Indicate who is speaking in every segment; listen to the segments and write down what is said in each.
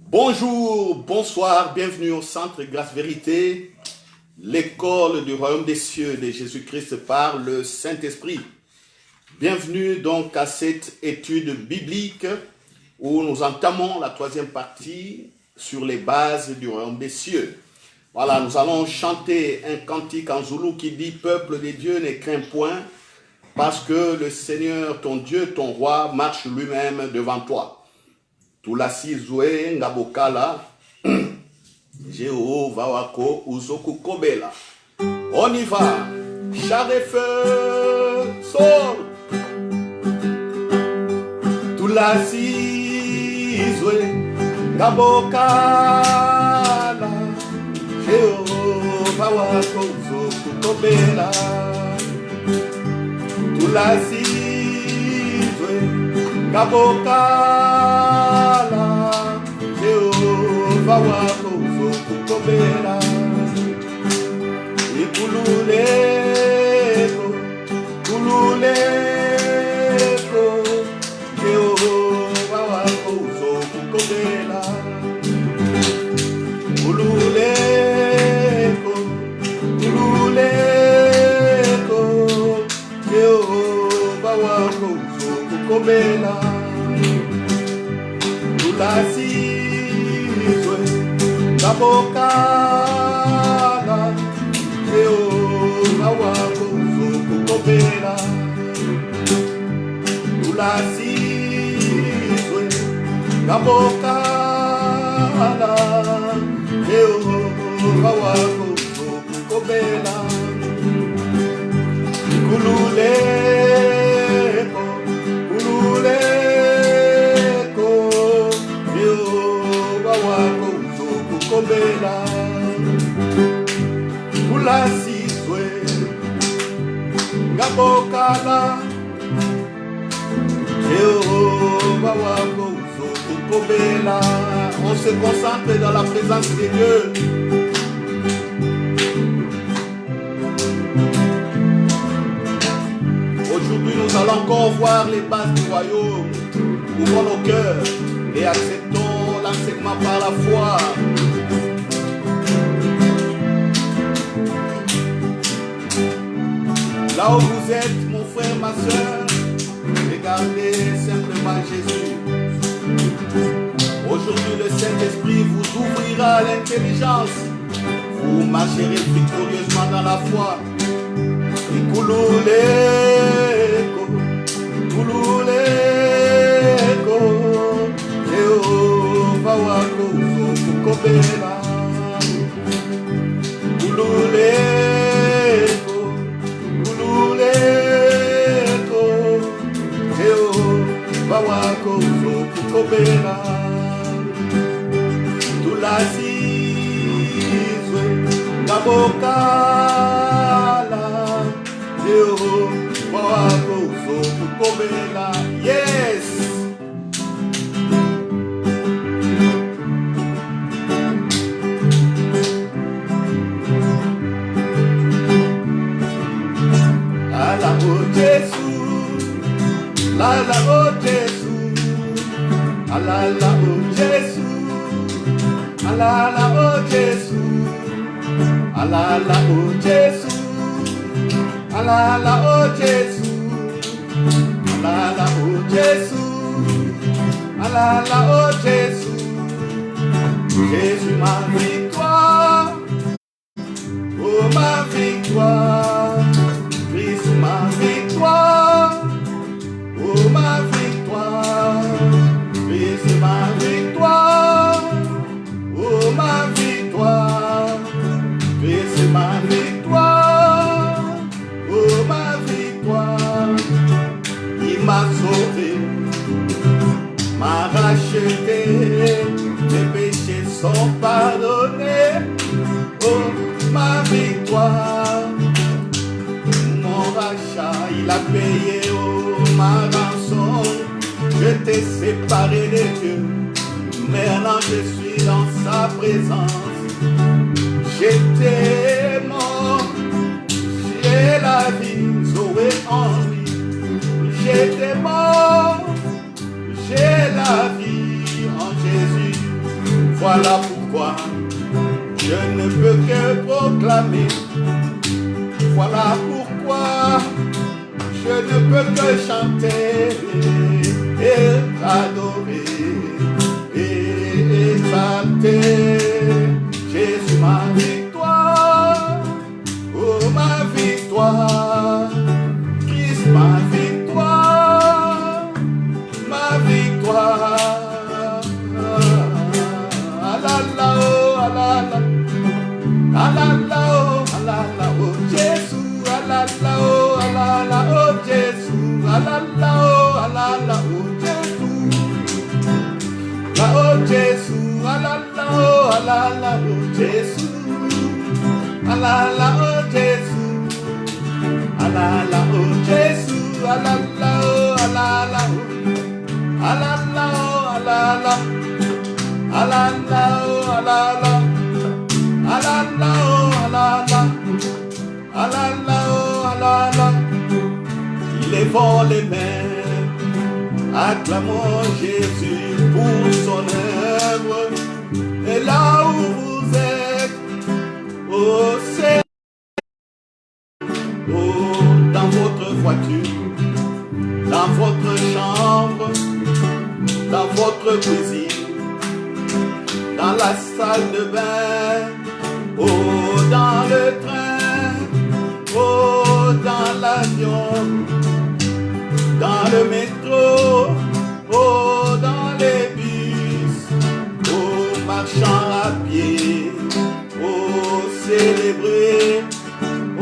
Speaker 1: Bonjour, bonsoir, bienvenue au Centre Grâce Vérité, l'école du Royaume des cieux de Jésus-Christ par le Saint-Esprit. Bienvenue donc à cette étude biblique où nous entamons la troisième partie sur les bases du Royaume des cieux. Voilà, nous allons chanter un cantique en zoulou qui dit « Peuple de Dieu, ne crains point, parce que le Seigneur, ton Dieu, ton roi, marche lui-même devant toi. » Tulasizwe ngabokala Jéhovah wako uzoku kobela. On y va. Char et feu, sol. Tulasizwe ngabokala Jéhovah wako uzoku kobela. Tulasizwe ngabokala Jehovah wako uzokukobela. Ikululeko, kululeko Jehovah wako uzokukobela. Kululeko, kululeko Jehovah wako uzokukobela. Tulasizwe ngabokala Jehovah wako uzokukobela. Tulasizwe ngabokala Jehovah wako uzokukobela. Kululeko, kululeko Jehovah wako uzokukobela. Tulasizwe ngabokala Jehovah wako uzokukobela. On se concentre dans la présence de Dieu. Aujourd'hui, nous allons encore voir les bases du royaume. Ouvrons nos cœurs et acceptons l'enseignement par la foi. Là où vous êtes, mon frère, ma soeur, regardez simplement Jésus. Aujourd'hui, le Saint-Esprit vous ouvrira l'intelligence. Vous marcherez victorieusement dans la foi. Kululeko, kululeko Jehovah wako uzokukobela. Kululeko, kululeko Jehovah wako uzokukobela. Tulasizwe ngabokala Jehovah wako uzokukobela. Yes. Ala o Jesus, la la o Jesus, ala la o Jesus, ala la o Jesus, ala la o Jesus. Alala oh Jésus, alala oh Jésus, alala oh Jésus, Jésus ma victoire, oh ma victoire, Christ ma victoire, oh ma victoire, Christ ma victoire, oh ma victoire, Christ ma victoire. Ma victoire, il m'a sauvé, m'a racheté, mes péchés sont pardonnés. Oh, ma victoire, mon rachat, il a payé, oh, ma rançon. Je t'ai séparé de Dieu, maintenant je suis dans sa présence. J'étais mort, j'ai la vie, Zoé en lui. J'étais mort, j'ai la vie en Jésus. Voilà pourquoi je ne peux que proclamer. Voilà pourquoi je ne peux que chanter et adorer et exalter Jésus ma victoire, oh ma victoire, Christ ma victoire, ma victoire. Alala oh alala, alala oh alala oh Jésus, alala oh alala oh Jésus, alala oh alala oh Jésus, la oh Jésus, alala oh alala oh Jésus, alala oh Jésus, alala oh Jésus, alala oh alala oh alala oh alala. Alala oh alala, alala oh alala, alala oh alala. Levons les mains, acclamons Jésus pour son œuvre. Et là où vous êtes, oh c'est oh, dans votre voiture, dans votre chambre, dans votre cuisine, dans la salle de bain, oh dans le train, oh dans l'avion, dans le métro, oh dans les bus, oh marchant à pied, oh célébrez,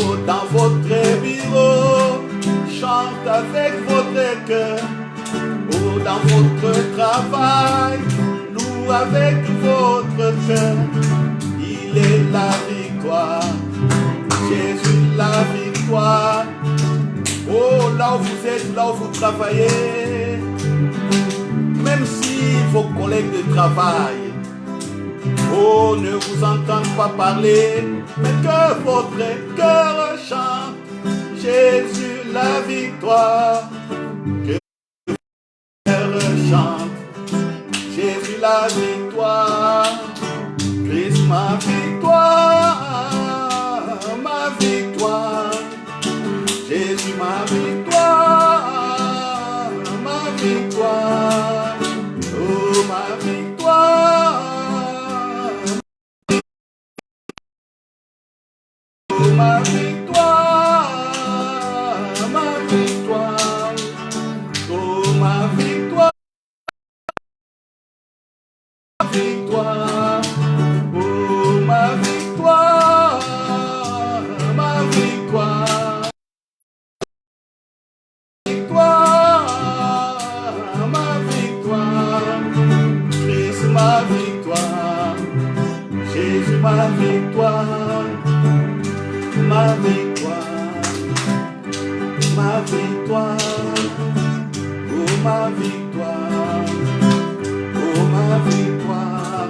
Speaker 1: oh dans votre bureau, chante avec votre cœur, oh dans votre travail, avec votre cœur, il est la victoire, Jésus la victoire. Oh, là où vous êtes, là où vous travaillez, même si vos collègues de travail, oh, ne vous entendent pas parler, mais que votre cœur chante, Jésus la victoire, que votre cœur chante. Jésus la victoire, Christ ma victoire, ma victoire, Jésus ma victoire, ma victoire, oh ma victoire, oh ma victoire, ma victoire, oh ma victoire. Victoire, oh ma victoire, ma victoire, victoire, ma victoire, Christ ma victoire, Jésus ma victoire, ma victoire, ma victoire, oh ma victoire. Oh ma victoire,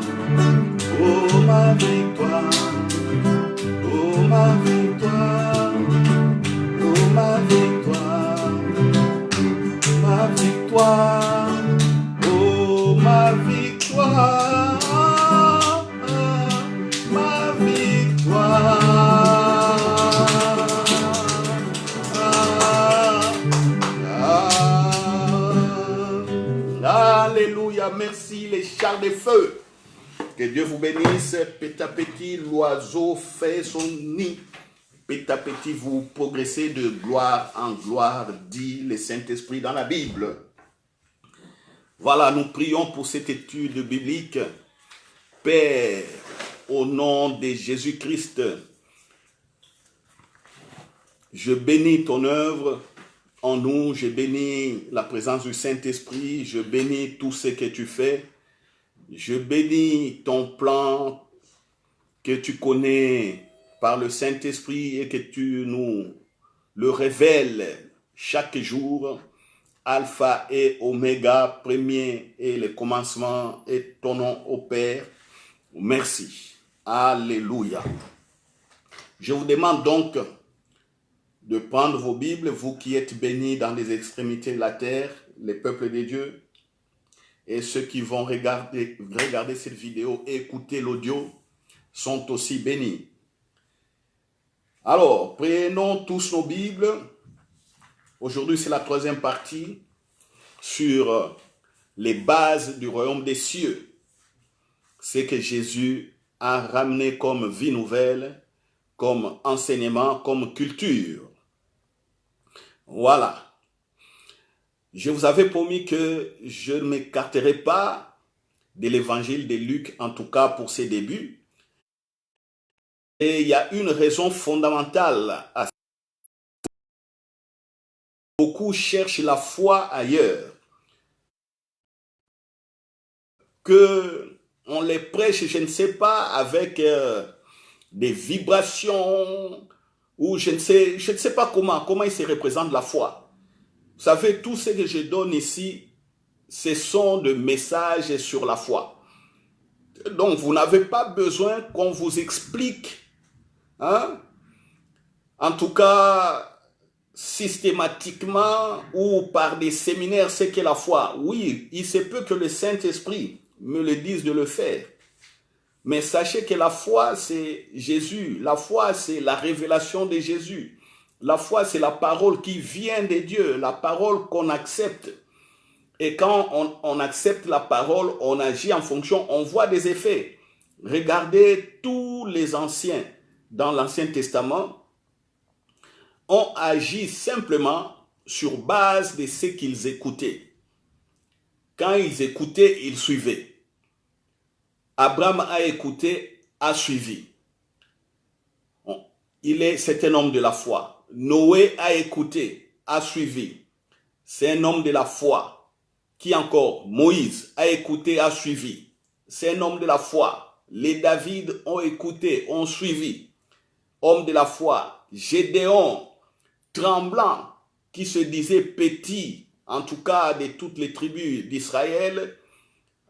Speaker 1: oh ma victoire, oh ma victoire, oh ma victoire, ma victoire, oh ma victoire, ma victoire. Alléluia, merci les chars de feu. Que Dieu vous bénisse. Petit à petit, l'oiseau fait son nid. Petit à petit, vous progressez de gloire en gloire, dit le Saint-Esprit dans la Bible. Voilà, nous prions pour cette étude biblique. Père, au nom de Jésus-Christ, je bénis ton œuvre en nous, je bénis la présence du Saint-Esprit, je bénis tout ce que tu fais, je bénis ton plan que tu connais par le Saint-Esprit et que tu nous le révèles chaque jour, Alpha et Oméga, premier et le commencement, et ton nom au Père. Merci. Alléluia. Je vous demande donc de prendre vos Bibles, vous qui êtes bénis dans les extrémités de la terre, les peuples de Dieu, et ceux qui vont regarder cette vidéo et écouter l'audio sont aussi bénis. Alors, prenons tous nos Bibles. Aujourd'hui, c'est la troisième partie sur les bases du royaume des cieux. C'est que Jésus a ramené comme vie nouvelle, comme enseignement, comme culture. Voilà. Je vous avais promis que je ne m'écarterai pas de l'évangile de Luc, en tout cas pour ses débuts. Et il y a une raison fondamentale à ça. Beaucoup cherchent la foi ailleurs. Que on les prêche, je ne sais pas, avec des vibrations, ou je ne sais pas comment il se représente la foi. Vous savez, tout ce que je donne ici, ce sont des messages sur la foi. Donc, vous n'avez pas besoin qu'on vous explique, hein, en tout cas, systématiquement ou par des séminaires, ce qu'est la foi. Oui, il se peut que le Saint-Esprit me le dise de le faire. Mais sachez que la foi, c'est Jésus. La foi, c'est la révélation de Jésus. La foi, c'est la parole qui vient de Dieu, la parole qu'on accepte. Et quand on accepte la parole, on agit en fonction, on voit des effets. Regardez tous les anciens dans l'Ancien Testament ont agi simplement sur base de ce qu'ils écoutaient. Quand ils écoutaient, ils suivaient. Abraham a écouté, a suivi. C'est un homme de la foi. Noé a écouté, a suivi. C'est un homme de la foi. Qui encore? Moïse a écouté, a suivi. C'est un homme de la foi. Les David ont écouté, ont suivi. Homme de la foi. Gédéon, tremblant, qui se disait petit, en tout cas de toutes les tribus d'Israël,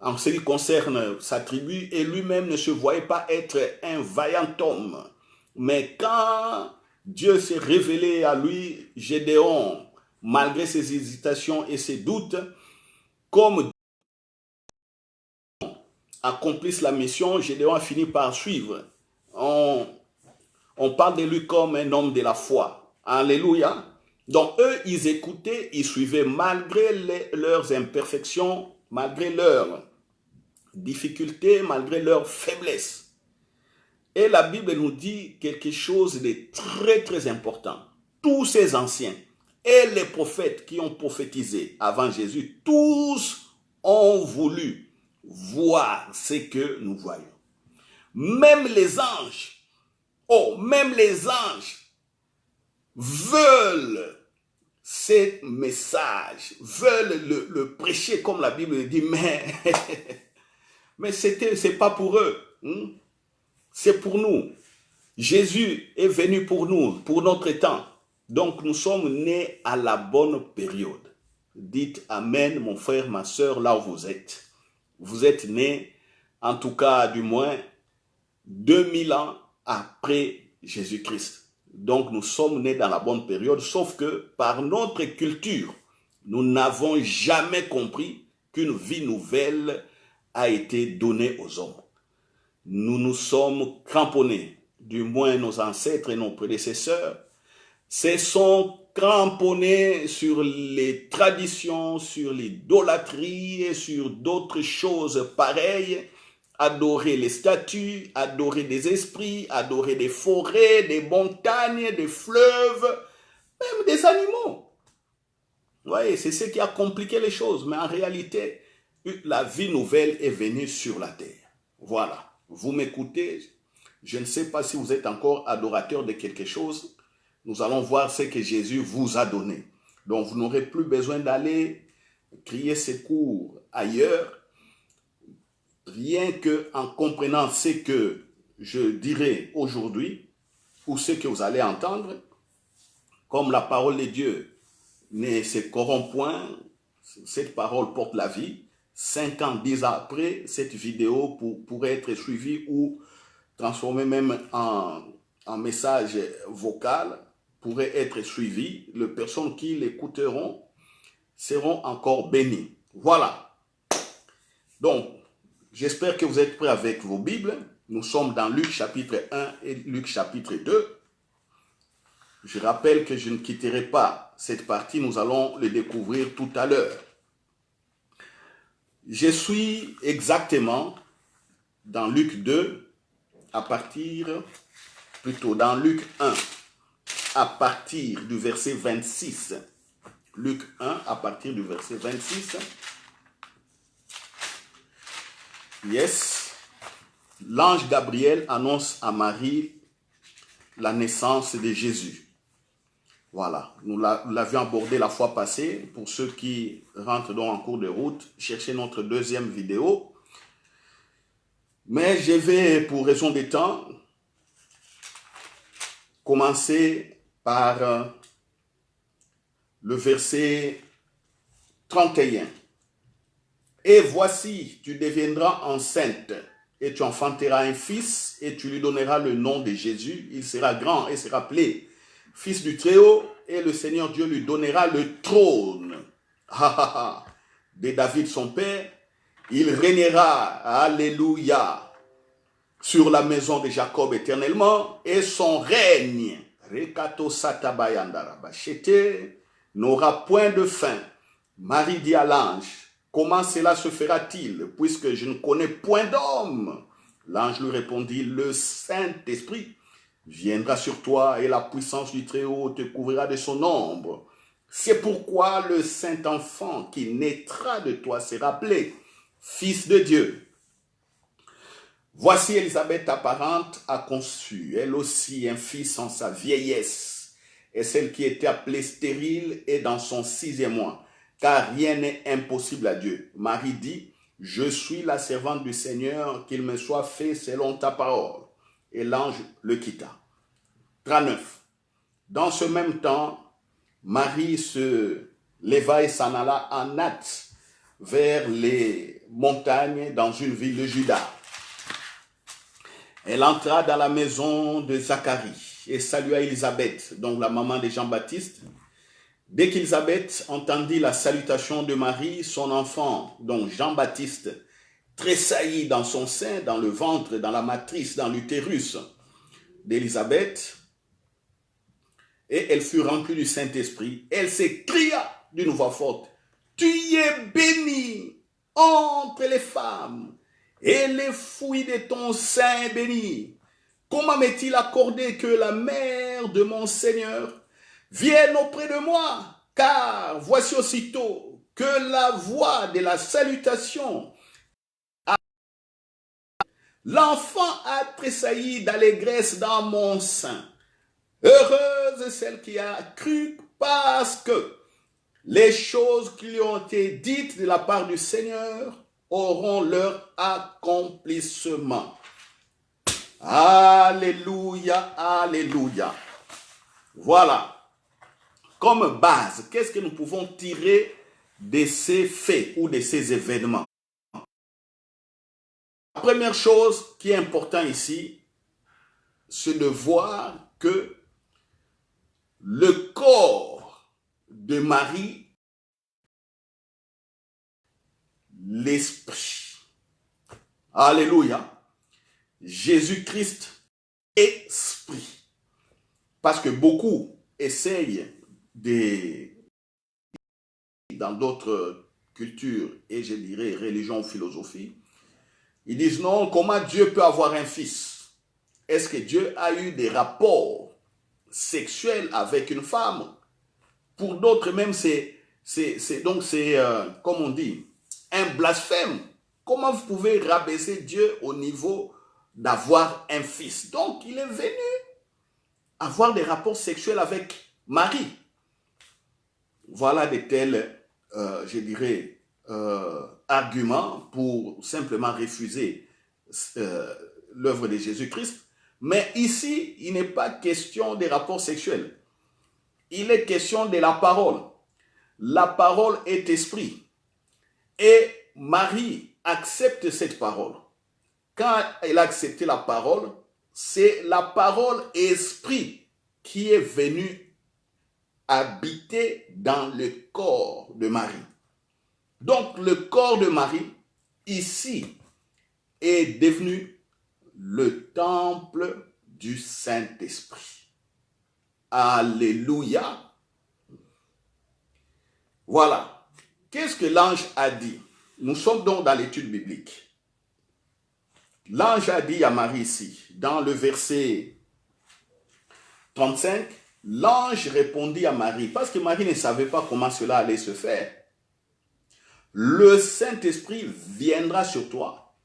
Speaker 1: en ce qui concerne sa tribu, et lui-même ne se voyait pas être un vaillant homme. Mais quand Dieu s'est révélé à lui, Gédéon, malgré ses hésitations et ses doutes, comme accomplisse la mission, Gédéon a fini par suivre. On parle de lui comme un homme de la foi. Alléluia. Donc eux, ils écoutaient, ils suivaient malgré leurs imperfections, malgré leurs difficultés, malgré leurs faiblesses. Et la Bible nous dit quelque chose de très très important. Tous ces anciens et les prophètes qui ont prophétisé avant Jésus, tous ont voulu voir ce que nous voyons. Même les anges, même les anges veulent ce message, veulent le prêcher comme la Bible dit, mais c'est pas pour eux. C'est pour nous. Jésus est venu pour nous, pour notre temps. Donc nous sommes nés à la bonne période. Dites Amen, mon frère, ma soeur, là où vous êtes. Vous êtes nés, en tout cas du moins, 2000 ans après Jésus-Christ. Donc nous sommes nés dans la bonne période, sauf que par notre culture, nous n'avons jamais compris qu'une vie nouvelle a été donnée aux hommes. Nous nous sommes cramponnés, du moins nos ancêtres et nos prédécesseurs, se sont cramponnés sur les traditions, sur l'idolâtrie et sur d'autres choses pareilles, adorer les statues, adorer des esprits, adorer des forêts, des montagnes, des fleuves, même des animaux. Vous voyez, c'est ce qui a compliqué les choses, mais en réalité, la vie nouvelle est venue sur la terre. Voilà. Vous m'écoutez, je ne sais pas si vous êtes encore adorateur de quelque chose. Nous allons voir ce que Jésus vous a donné. Donc, vous n'aurez plus besoin d'aller crier secours ailleurs. Rien qu'en comprenant ce que je dirai aujourd'hui, ou ce que vous allez entendre, comme la parole de Dieu ne se corrompt point, cette parole porte la vie. 5 ans, 10 ans après, cette vidéo pourrait être suivie ou transformée même en message vocal, pourrait être suivie. Les personnes qui l'écouteront seront encore bénies. Voilà. Donc, j'espère que vous êtes prêts avec vos Bibles. Nous sommes dans Luc chapitre 1 et Luc chapitre 2. Je rappelle que je ne quitterai pas cette partie, nous allons le découvrir tout à l'heure. Je suis exactement dans Luc 2, dans Luc 1, à partir du verset 26. Luc 1, à partir du verset 26. Yes. L'ange Gabriel annonce à Marie la naissance de Jésus. Voilà, nous l'avions abordé la fois passée. Pour ceux qui rentrent donc en cours de route, cherchez notre deuxième vidéo. Mais je vais, pour raison de temps, commencer par le verset 31. Et voici, tu deviendras enceinte et tu enfanteras un fils et tu lui donneras le nom de Jésus. Il sera grand et sera appelé Fils du Très-Haut, et le Seigneur Dieu lui donnera le trône de David son père. Il régnera, alléluia, sur la maison de Jacob éternellement, et son règne, n'aura point de fin. Marie dit à l'ange, comment cela se fera-t-il, puisque je ne connais point d'homme? L'ange lui répondit, le Saint-Esprit viendra sur toi et la puissance du Très-Haut te couvrira de son ombre. C'est pourquoi le Saint-Enfant qui naîtra de toi sera appelé Fils de Dieu. Voici Élisabeth, ta parente, a conçu, elle aussi, un fils en sa vieillesse, et celle qui était appelée stérile est dans son 6e mois, car rien n'est impossible à Dieu. Marie dit, je suis la servante du Seigneur, qu'il me soit fait selon ta parole. Et l'ange le quitta. 39. Dans ce même temps, Marie se leva et s'en alla en hâte vers les montagnes dans une ville de Juda. Elle entra dans la maison de Zacharie et salua Élisabeth, donc la maman de Jean-Baptiste. Dès qu'Élisabeth entendit la salutation de Marie, son enfant, donc Jean-Baptiste, tressaillit dans son sein, dans le ventre, dans la matrice, dans l'utérus d'Élisabeth, et elle fut remplie du Saint-Esprit. Elle s'écria d'une voix forte, « Tu es bénie entre les femmes, et les fruits de ton sein est béni. Comment m'est-il accordé que la mère de mon Seigneur vienne auprès de moi? Car voici aussitôt que la voix de la salutation, l'enfant a tressailli d'allégresse dans mon sein. Heureuse celle qui a cru, parce que les choses qui lui ont été dites de la part du Seigneur auront leur accomplissement. » Alléluia, alléluia. Voilà. Comme base, qu'est-ce que nous pouvons tirer de ces faits ou de ces événements? La première chose qui est importante ici, c'est de voir que le corps de Marie, l'esprit. Alléluia. Jésus-Christ, esprit. Parce que beaucoup essayent dans d'autres cultures, et je dirais religion ou philosophie, ils disent non, comment Dieu peut avoir un fils? Est-ce que Dieu a eu des rapports sexuels avec une femme? Pour d'autres même, c'est comme on dit, un blasphème. Comment vous pouvez rabaisser Dieu au niveau d'avoir un fils? Donc, il est venu avoir des rapports sexuels avec Marie. Voilà de tels, je dirais, arguments pour simplement refuser l'œuvre de Jésus-Christ. Mais ici, il n'est pas question des rapports sexuels. Il est question de la parole. La parole est esprit. Et Marie accepte cette parole. Quand elle a accepté la parole, c'est la parole esprit qui est venue habiter dans le corps de Marie. Donc le corps de Marie ici est devenu le temple du Saint-Esprit. Alléluia. Voilà. Qu'est-ce que l'ange a dit? Nous sommes donc dans l'étude biblique. L'ange a dit à Marie ici, dans le verset 35, l'ange répondit à Marie, parce que Marie ne savait pas comment cela allait se faire. Le Saint-Esprit viendra sur toi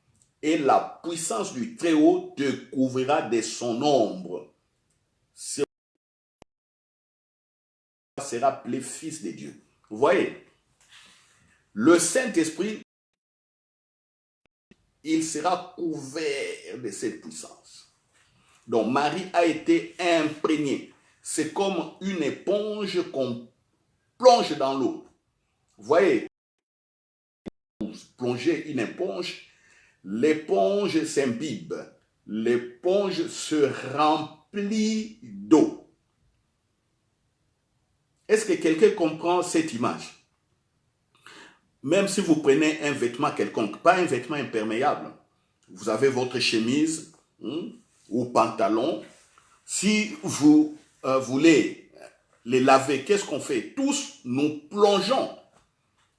Speaker 1: et la puissance du Très-Haut te couvrira de son ombre. Ce sera appelé fils de Dieu. Vous voyez, le Saint-Esprit, il sera couvert de cette puissance. Donc Marie a été imprégnée. C'est comme une éponge qu'on plonge dans l'eau. Vous voyez, plonger une éponge, l'éponge s'imbibe, l'éponge se remplit d'eau. Est-ce que quelqu'un comprend cette image? Même si vous prenez un vêtement quelconque, pas un vêtement imperméable, vous avez votre chemise ou pantalon, si vous voulez les laver, qu'est-ce qu'on fait? Tous, nous plongeons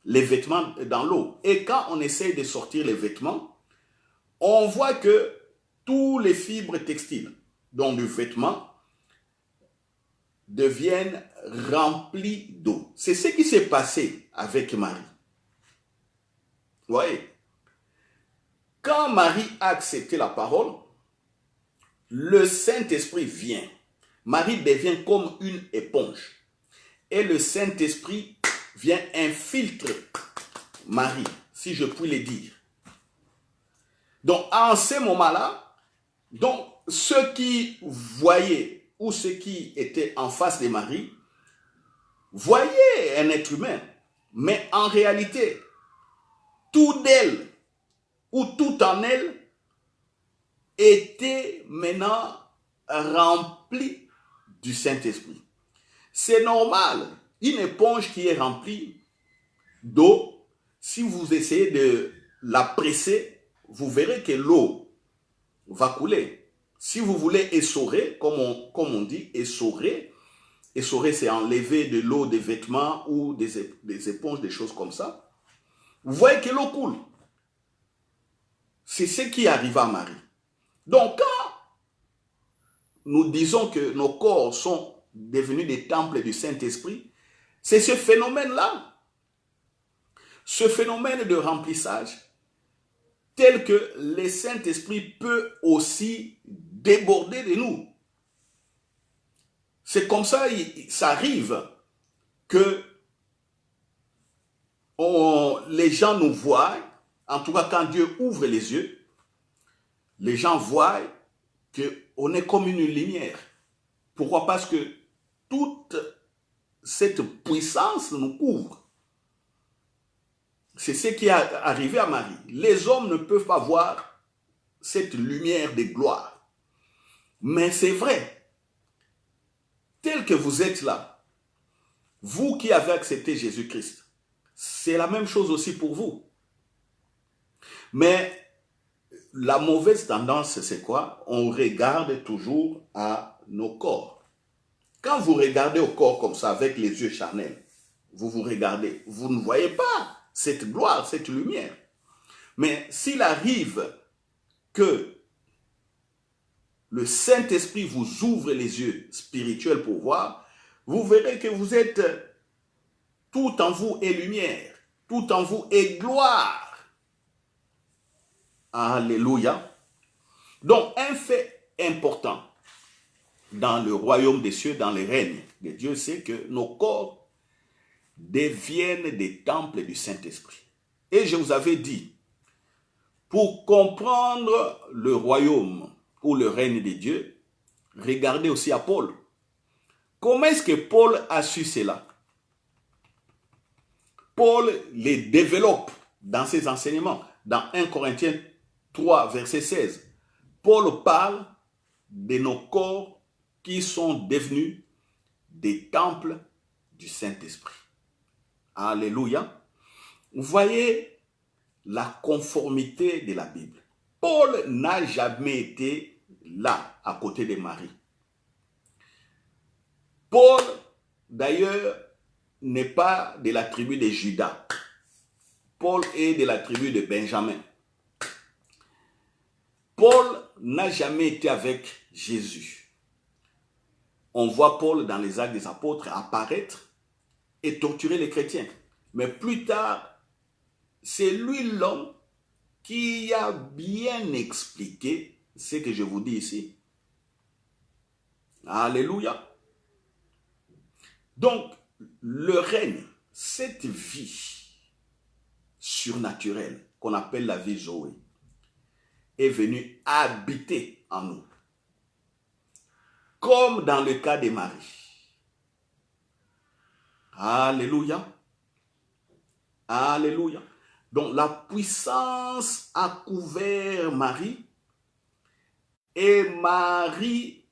Speaker 1: les vêtements dans l'eau. Et quand on essaye de sortir les vêtements, on voit que tous les fibres textiles, dont le vêtement, deviennent remplis d'eau. C'est ce qui s'est passé avec Marie. Vous voyez? Quand Marie a accepté la parole, le Saint-Esprit vient. Marie devient comme une éponge. Et le Saint-Esprit vient infiltrer Marie, si je puis le dire. Donc, en ce moment-là, donc, ceux qui voyaient ou ceux qui étaient en face de Marie voyaient un être humain. Mais en réalité, tout d'elle ou tout en elle était maintenant rempli du Saint-Esprit. C'est normal, une éponge qui est remplie d'eau, si vous essayez de la presser, vous verrez que l'eau va couler. Si vous voulez essorer, comme on dit, essorer c'est enlever de l'eau des vêtements ou des éponges, des choses comme ça. Vous voyez que l'eau coule. C'est ce qui arriva à Marie. Donc, quand nous disons que nos corps sont devenus des temples du Saint-Esprit, c'est ce phénomène-là. Ce phénomène de remplissage, tel que le Saint-Esprit peut aussi déborder de nous. C'est comme ça, ça arrive que les gens nous voient, en tout cas quand Dieu ouvre les yeux, les gens voient qu'on est comme une lumière. Pourquoi? Parce que toute cette puissance nous couvre. C'est ce qui est arrivé à Marie. Les hommes ne peuvent pas voir cette lumière de gloire. Mais c'est vrai, tel que vous êtes là, vous qui avez accepté Jésus-Christ, c'est la même chose aussi pour vous. Mais la mauvaise tendance, c'est quoi? On regarde toujours à nos corps. Quand vous regardez au corps comme ça, avec les yeux charnels, vous vous regardez, vous ne voyez pas cette gloire, cette lumière. Mais s'il arrive que le Saint-Esprit vous ouvre les yeux spirituels pour voir, vous verrez que vous êtes tout en vous est lumière, tout en vous est gloire. Alléluia. Donc, un fait important dans le royaume des cieux, dans le règne de Dieu, c'est que nos corps deviennent des temples du Saint-Esprit. Et je vous avais dit, pour comprendre le royaume ou le règne de Dieu, regardez aussi à Paul. Comment est-ce que Paul a su cela? Paul les développe dans ses enseignements. Dans 1 Corinthiens 3, verset 16, Paul parle de nos corps qui sont devenus des temples du Saint-Esprit. Alléluia. Vous voyez, la conformité de la Bible. Paul n'a jamais été là, à côté de Marie. Paul, d'ailleurs, n'est pas de la tribu de Judas. Paul est de la tribu de Benjamin. Paul n'a jamais été avec Jésus. On voit Paul dans les Actes des Apôtres apparaître et torturer les chrétiens. Mais plus tard, c'est lui l'homme qui a bien expliqué ce que je vous dis ici. Alléluia. Donc, le règne, cette vie surnaturelle qu'on appelle la vie Zoé, est venue habiter en nous. Comme dans le cas de Marie. Alléluia. Alléluia. Donc la puissance a couvert Marie et Marie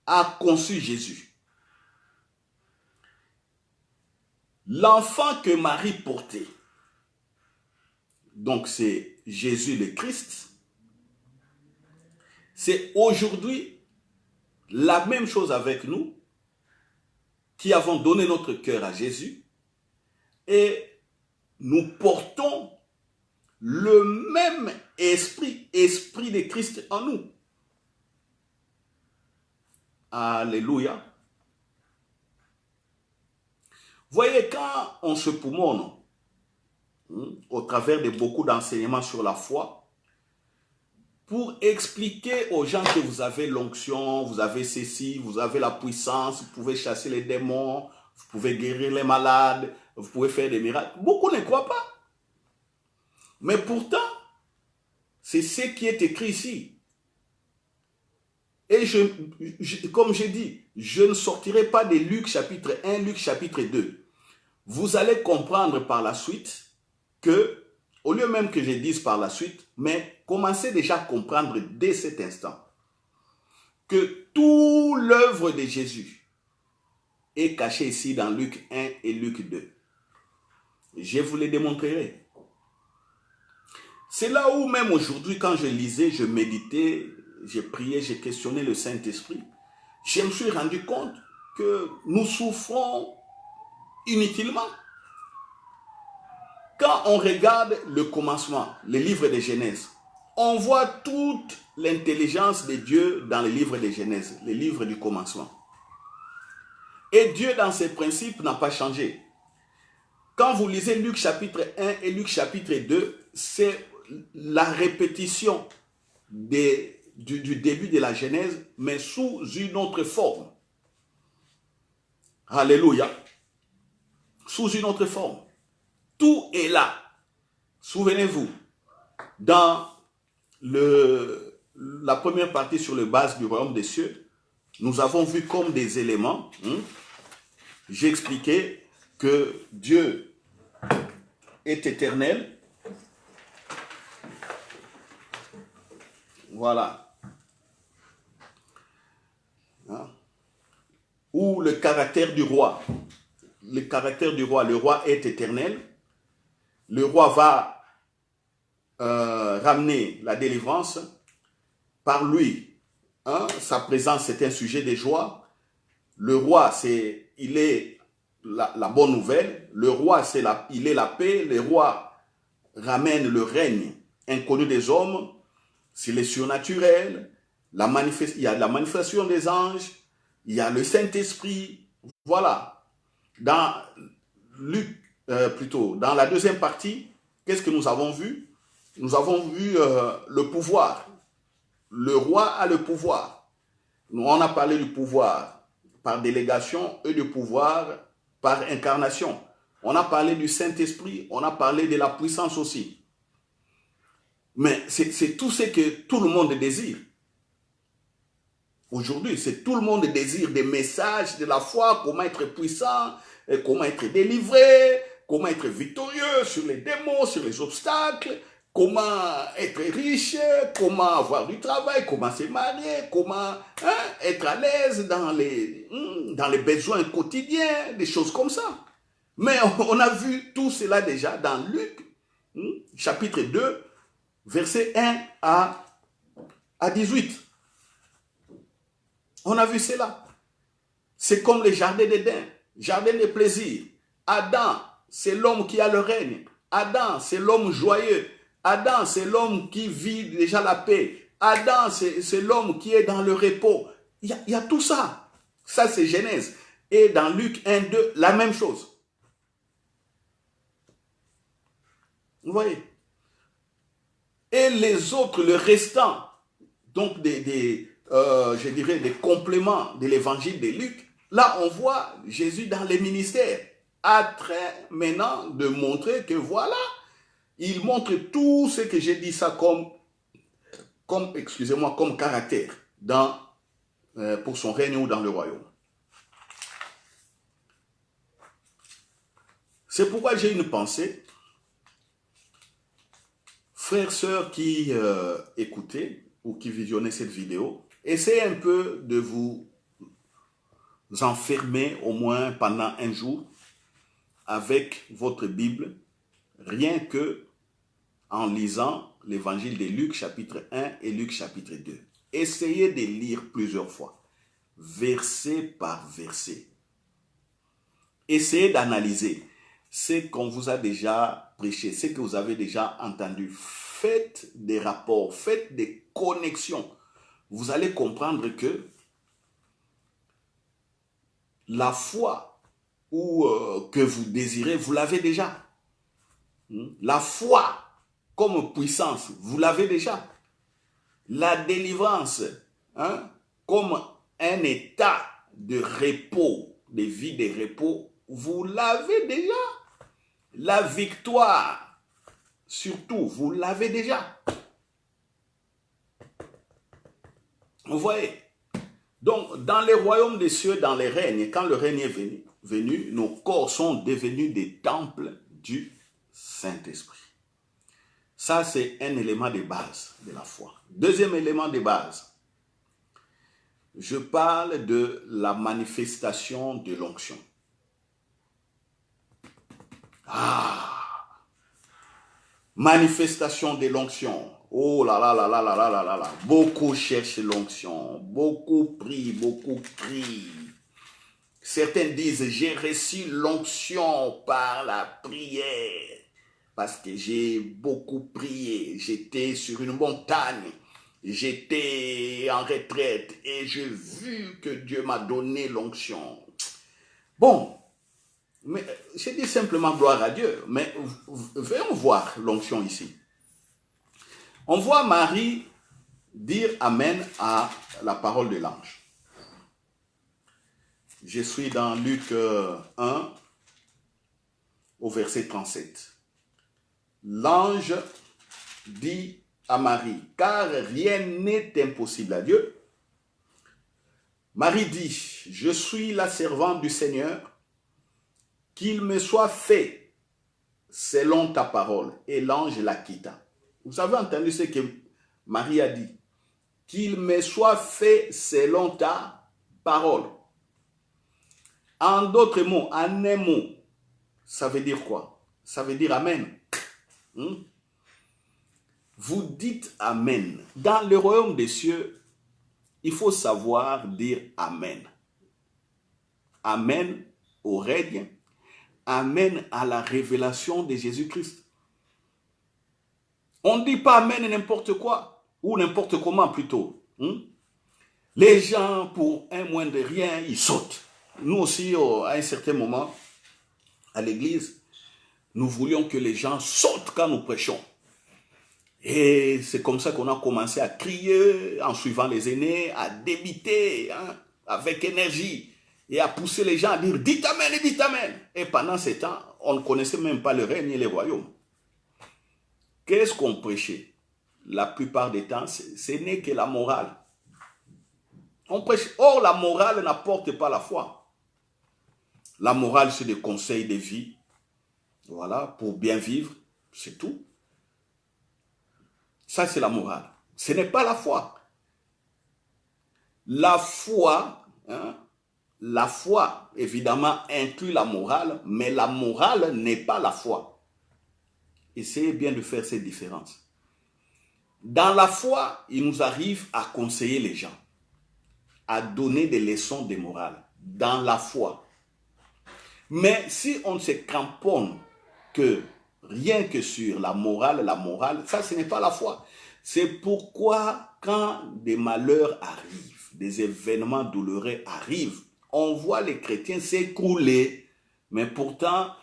Speaker 1: a conçu Jésus. L'enfant que Marie portait, donc c'est Jésus le Christ, c'est aujourd'hui la même chose avec nous qui avons donné notre cœur à Jésus et nous portons le même esprit de Christ en nous. Alléluia. Voyez, quand on se poumonne au travers de beaucoup d'enseignements sur la foi, pour expliquer aux gens que vous avez l'onction, vous avez ceci, vous avez la puissance, vous pouvez chasser les démons, vous pouvez guérir les malades, vous pouvez faire des miracles, beaucoup ne croient pas. Mais pourtant, c'est ce qui est écrit ici. Et comme j'ai dit, je ne sortirai pas de Luc chapitre 1, Luc chapitre 2. Vous allez comprendre par la suite que, au lieu même que je dise par la suite, mais commencez déjà à comprendre dès cet instant que toute l'œuvre de Jésus est cachée ici dans Luc 1 et Luc 2. Je vous le démontrerai. C'est là où même aujourd'hui, quand je lisais, je méditais, je priais, je questionnais le Saint-Esprit, je me suis rendu compte que nous souffrons inutilement. Quand on regarde le commencement, le livre de Genèse, on voit toute l'intelligence de Dieu dans le livre de Genèse, le livre du commencement. Et Dieu, dans ses principes, n'a pas changé. Quand vous lisez Luc chapitre 1 et Luc chapitre 2, c'est la répétition du début de la Genèse, mais sous une autre forme. Alléluia. Sous une autre forme. Tout est là. Souvenez-vous, dans la première partie sur les bases du royaume des cieux, nous avons vu comme des éléments, j'ai expliqué que Dieu est éternel. Voilà. Ou le caractère du roi. Le caractère du roi. Le roi est éternel. Le roi va ramener la délivrance. Par lui, sa présence c'est un sujet de joie. Le roi, il est la bonne nouvelle. Le roi, il est la paix. Le roi ramène le règne inconnu des hommes. C'est le surnaturel. Il y a la manifestation des anges. Il y a le Saint-Esprit. Voilà. Dans Luc, dans la deuxième partie, qu'est-ce que nous avons vu? Nous avons vu le pouvoir. Le roi a le pouvoir. On a parlé du pouvoir par délégation et du pouvoir par incarnation. On a parlé du Saint-Esprit, on a parlé de la puissance aussi. Mais c'est tout ce que tout le monde désire. Aujourd'hui, c'est tout le monde désire des messages de la foi, comment être puissant, comment être délivré, comment être victorieux sur les démons, sur les obstacles, comment être riche, comment avoir du travail, comment se marier, comment être à l'aise dans les besoins quotidiens, des choses comme ça. Mais on a vu tout cela déjà dans Luc, chapitre 2, versets 1 à 18. On a vu cela. C'est comme le jardin d'Éden, jardin de plaisir. Adam, c'est l'homme qui a le règne. Adam, c'est l'homme joyeux. Adam, c'est l'homme qui vit déjà la paix. Adam, c'est l'homme qui est dans le repos. Il y a tout ça. Ça, c'est Genèse. Et dans Luc 1, 2, la même chose. Vous voyez? Et les autres, le restant, donc je dirais des compléments de l'évangile de Luc, là, on voit Jésus dans les ministères, en train maintenant de montrer que voilà, il montre tout ce que j'ai dit ça comme caractère pour son règne ou dans le royaume. C'est pourquoi j'ai une pensée, frères, sœurs qui écoutez ou qui visionnez cette vidéo, essayez un peu de vous enfermer au moins pendant un jour avec votre Bible, rien que en lisant l'évangile de Luc chapitre 1 et Luc chapitre 2. Essayez de lire plusieurs fois, verset par verset. Essayez d'analyser ce qu'on vous a déjà prêché, ce que vous avez déjà entendu. Faites des rapports, faites des connexions. Vous allez comprendre que la foi que vous désirez, vous l'avez déjà. La foi comme puissance, vous l'avez déjà. La délivrance, comme un état de repos, de vie de repos, vous l'avez déjà. La victoire, surtout, vous l'avez déjà. Vous voyez? Donc, dans les royaumes des cieux, dans les règnes, quand le règne est venu, nos corps sont devenus des temples du Saint-Esprit. Ça, c'est un élément de base de la foi. Deuxième élément de base, je parle de la manifestation de l'onction. Manifestation de l'onction. Oh là là là là là là là là là. Beaucoup cherchent l'onction. Beaucoup prient, beaucoup crient. Certains disent, j'ai reçu l'onction par la prière. Parce que j'ai beaucoup prié. J'étais sur une montagne. J'étais en retraite. Et j'ai vu que Dieu m'a donné l'onction. Bon. Mais je dis simplement gloire à Dieu. Mais venons voir l'onction ici. On voit Marie dire Amen à la parole de l'ange. Je suis dans Luc 1 au verset 37. L'ange dit à Marie, car rien n'est impossible à Dieu. Marie dit, je suis la servante du Seigneur, qu'il me soit fait selon ta parole. Et l'ange la quitta. Vous avez entendu ce que Marie a dit. Qu'il me soit fait selon ta parole. En d'autres mots, en un mot, ça veut dire quoi? Ça veut dire Amen. Vous dites Amen. Dans le royaume des cieux, il faut savoir dire Amen. Amen au règne. Amen à la révélation de Jésus-Christ. On ne dit pas Amen n'importe quoi, ou n'importe comment plutôt. Les gens, pour un moins de rien, ils sautent. Nous aussi, à un certain moment, à l'église, nous voulions que les gens sautent quand nous prêchons. Et c'est comme ça qu'on a commencé à crier, en suivant les aînés, à débiter, avec énergie, et à pousser les gens à dire « dites Amen et dites Amen ». Et pendant ce temps, on ne connaissait même pas le règne et les royaumes. Qu'est-ce qu'on prêchait? La plupart des temps, ce n'est que la morale. On prêche. Or, la morale n'apporte pas la foi. La morale, c'est des conseils de vie. Voilà, pour bien vivre, c'est tout. Ça, c'est la morale. Ce n'est pas la foi. La foi, évidemment, inclut la morale, mais la morale n'est pas la foi. Essayez bien de faire cette différence. Dans la foi, il nous arrive à conseiller les gens, à donner des leçons de morale. Dans la foi. Mais si on se cramponne que rien que sur la morale, ça ce n'est pas la foi. C'est pourquoi quand des malheurs arrivent, des événements douloureux arrivent, on voit les chrétiens s'écrouler. Mais pourtant,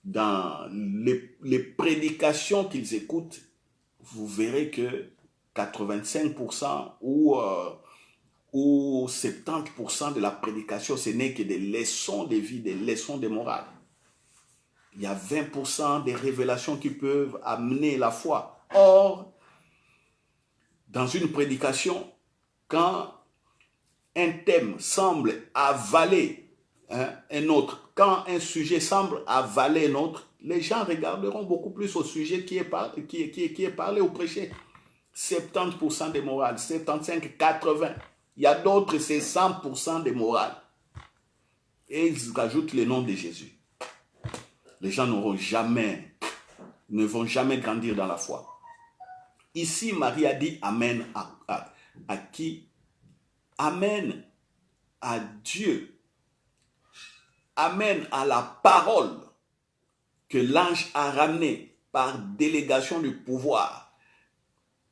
Speaker 1: dans les prédications qu'ils écoutent, vous verrez que 85% ou 70% de la prédication, ce n'est que des leçons de vie, des leçons de morale. Il y a 20% des révélations qui peuvent amener la foi. Or, dans une prédication, quand un thème semble avaler un autre, quand un sujet semble avaler un autre, les gens regarderont beaucoup plus au sujet qui est parlé ou prêché. 70% de morale, 75, 80. Il y a d'autres, c'est 100% de morale. Et ils ajoutent le nom de Jésus. Les gens ne vont jamais grandir dans la foi. Ici, Marie a dit Amen à qui? Amen à Dieu. Amen à la parole que l'ange a ramenée par délégation du pouvoir.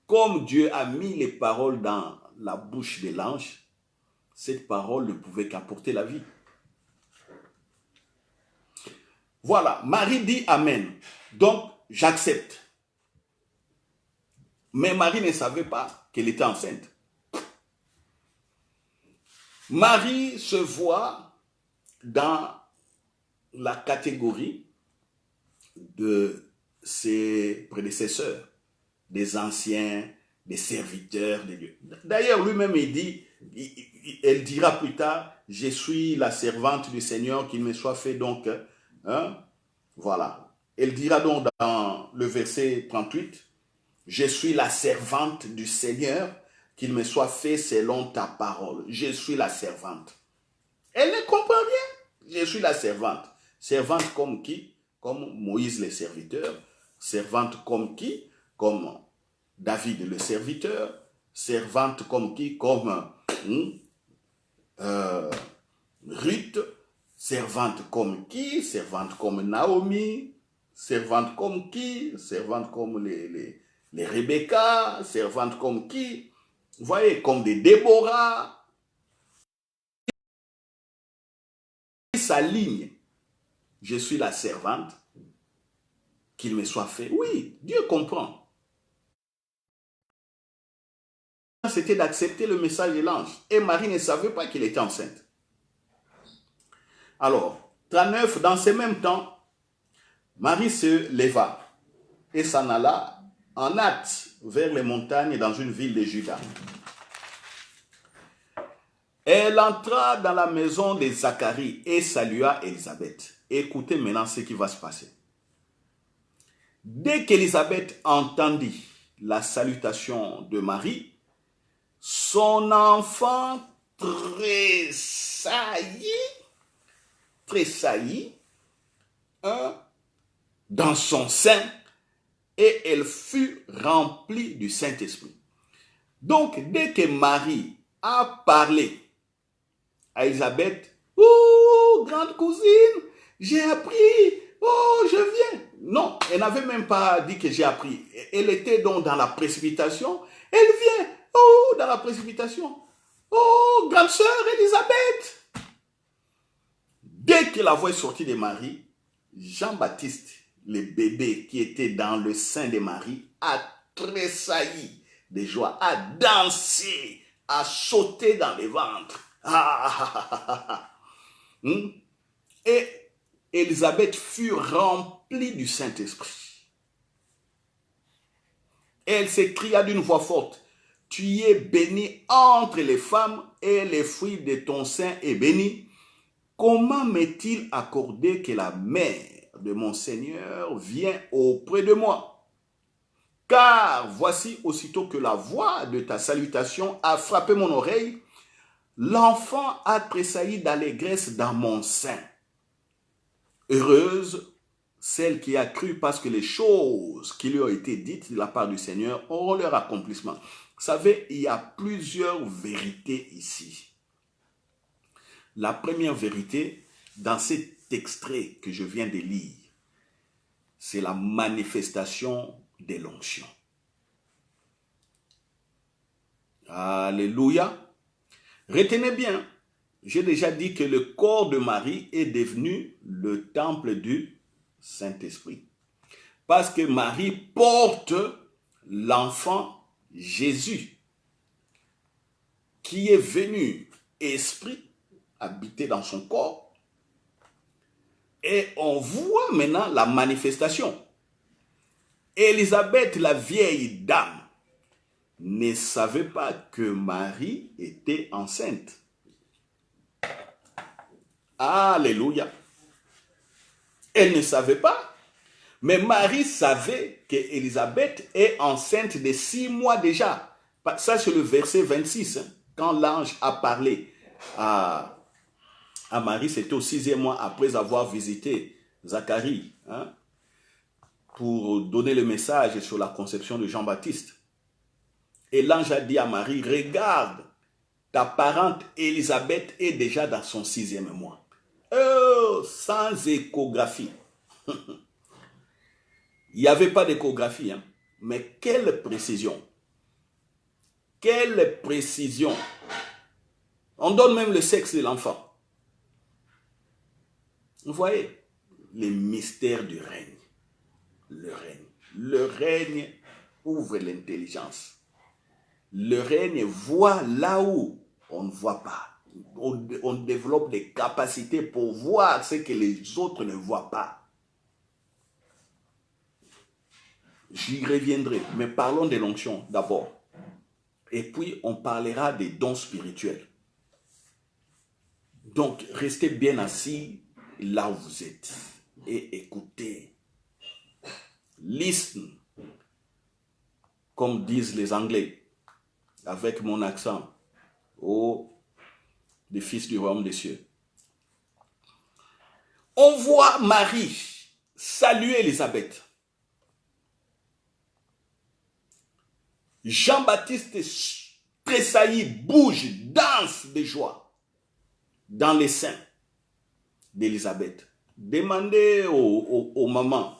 Speaker 1: Comme Dieu a mis les paroles dans la bouche de l'ange, cette parole ne pouvait qu'apporter la vie. Voilà, Marie dit Amen. Donc, j'accepte. Mais Marie ne savait pas qu'elle était enceinte. Marie se voit dans la catégorie de ses prédécesseurs, des anciens, des serviteurs de Dieu. D'ailleurs, lui-même, elle dira plus tard, je suis la servante du Seigneur, qu'il me soit fait donc, voilà. Elle dira donc dans le verset 38, je suis la servante du Seigneur, qu'il me soit fait selon ta parole. Je suis la servante. Elle ne comprend rien. Je suis la servante. Servante comme qui? Comme Moïse le serviteur. Servante comme qui? Comme David le serviteur. Servante comme qui? Comme Ruth. Servante comme qui? Servante comme Naomi. Servante comme qui? Servante comme les Rebecca. Servante comme qui? Vous voyez, comme des Déborah. Sa ligne, je suis la servante, qu'il me soit fait. Oui, Dieu comprend. C'était d'accepter le message de l'ange. Et Marie ne savait pas qu'elle était enceinte. Alors, 39, dans ce même temps, Marie se leva et s'en alla en hâte vers les montagnes dans une ville de Juda. Elle entra dans la maison de Zacharie et salua Élisabeth. Écoutez maintenant ce qui va se passer. Dès qu'Élisabeth entendit la salutation de Marie, son enfant tressaillit dans son sein et elle fut remplie du Saint-Esprit. Donc, dès que Marie a parlé à Élisabeth, oh, grande cousine, j'ai appris, oh, je viens. Non, elle n'avait même pas dit que j'ai appris. Elle était donc dans la précipitation. Elle vient, oh, dans la précipitation. Oh, grande sœur Élisabeth. Dès que la voix est sortie de Marie, Jean-Baptiste, le bébé qui était dans le sein de Marie, a tressailli de joie, a dansé, a sauté dans le ventre. Et Élisabeth fut remplie du Saint-Esprit. Elle s'écria d'une voix forte, « Tu es bénie entre les femmes et le fruit de ton sein est béni. Comment m'est-il accordé que la mère de mon Seigneur vient auprès de moi? Car voici aussitôt que la voix de ta salutation a frappé mon oreille, l'enfant a tressailli d'allégresse dans mon sein. Heureuse celle qui a cru parce que les choses qui lui ont été dites de la part du Seigneur auront leur accomplissement. Vous savez, il y a plusieurs vérités ici. La première vérité, dans cet extrait que je viens de lire, c'est la manifestation de l'onction. Alléluia. Retenez bien, j'ai déjà dit que le corps de Marie est devenu le temple du Saint-Esprit. Parce que Marie porte l'enfant Jésus, qui est venu, esprit, habiter dans son corps. Et on voit maintenant la manifestation. Élisabeth, la vieille dame, ne savait pas que Marie était enceinte. Alléluia. Elle ne savait pas. Mais Marie savait qu'Élisabeth est enceinte de 6 mois déjà. Ça, c'est le verset 26. Quand l'ange a parlé à Marie, c'était au 6e mois après avoir visité Zacharie, pour donner le message sur la conception de Jean-Baptiste. Et l'ange a dit à Marie, regarde, ta parente Élisabeth est déjà dans son 6e mois. Oh, sans échographie. Il n'y avait pas d'échographie, mais quelle précision. Quelle précision. On donne même le sexe de l'enfant. Vous voyez, les mystères du règne. Le règne. Le règne ouvre l'intelligence. Le règne voit là où on ne voit pas. On développe des capacités pour voir ce que les autres ne voient pas. J'y reviendrai, mais parlons de l'onction d'abord. Et puis, on parlera des dons spirituels. Donc, restez bien assis là où vous êtes et écoutez. Listen, comme disent les Anglais, avec mon accent, des fils du royaume des cieux. On voit Marie saluer Élisabeth. Jean-Baptiste tressaillit, bouge, danse de joie dans les seins d'Élisabeth. Demandez aux mamans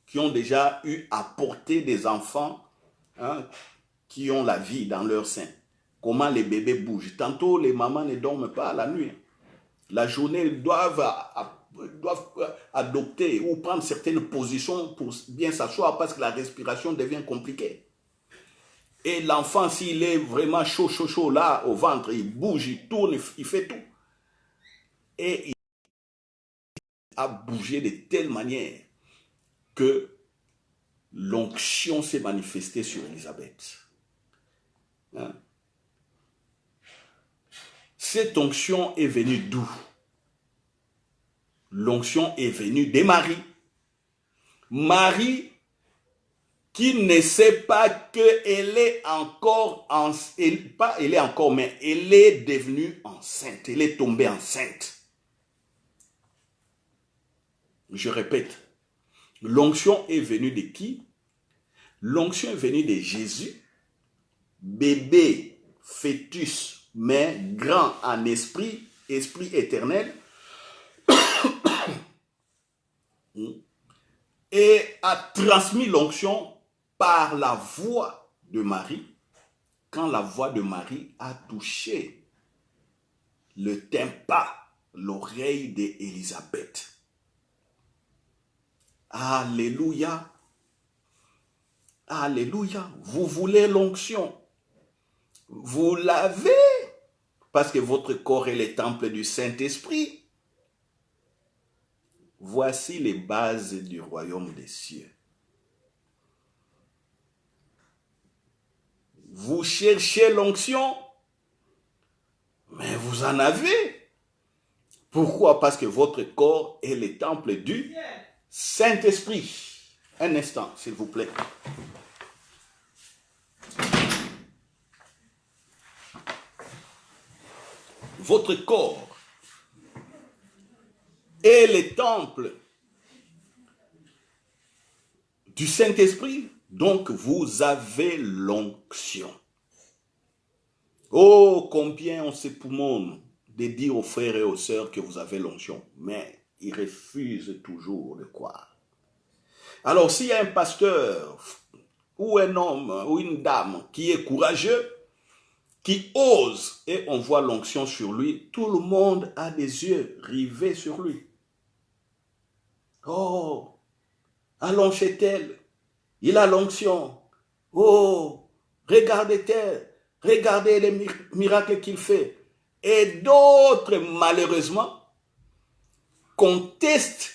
Speaker 1: qui ont déjà eu à porter des enfants qui ont la vie dans leur sein. Comment les bébés bougent. Tantôt, les mamans ne dorment pas la nuit. La journée, ils doivent adopter ou prendre certaines positions pour bien s'asseoir parce que la respiration devient compliquée. Et l'enfant, s'il est vraiment chaud là, au ventre, il bouge, il tourne, il fait tout. Et il a bougé de telle manière que l'onction s'est manifestée sur Élisabeth. Cette onction est venue d'où? L'onction est venue de Marie. Marie qui ne sait pas qu'elle est encore, mais elle est devenue enceinte. Elle est tombée enceinte. Je répète, l'onction est venue de qui? L'onction est venue de Jésus, bébé, fœtus, mais grand en esprit, esprit éternel, et a transmis l'onction par la voix de Marie, quand la voix de Marie a touché le tympan, l'oreille d'Élisabeth. Alléluia. Alléluia. Vous voulez l'onction. Vous l'avez parce que votre corps est le temple du Saint-Esprit. Voici les bases du royaume des cieux. Vous cherchez l'onction, mais vous en avez. Pourquoi? Parce que votre corps est le temple du Saint-Esprit. Un instant, s'il vous plaît. Votre corps est le temple du Saint-Esprit, donc vous avez l'onction. Oh, combien on s'époumonne de dire aux frères et aux sœurs que vous avez l'onction, mais ils refusent toujours de croire. Alors, s'il y a un pasteur ou un homme ou une dame qui est courageux, qui ose et on voit l'onction sur lui, tout le monde a des yeux rivés sur lui. Oh, allons chez tel, il a l'onction. Oh, regardez tel, regardez les miracles qu'il fait. Et d'autres, malheureusement, contestent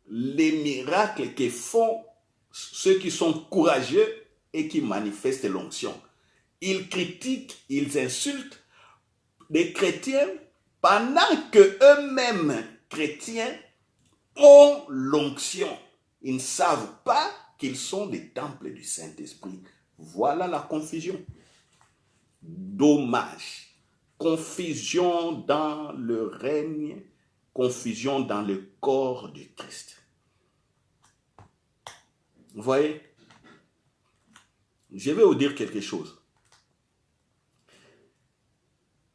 Speaker 1: les miracles que font ceux qui sont courageux et qui manifestent l'onction. Ils critiquent, ils insultent des chrétiens pendant que eux-mêmes, chrétiens, ont l'onction. Ils ne savent pas qu'ils sont des temples du Saint-Esprit. Voilà la confusion. Dommage. Confusion dans le règne, confusion dans le corps du Christ. Vous voyez? Je vais vous dire quelque chose.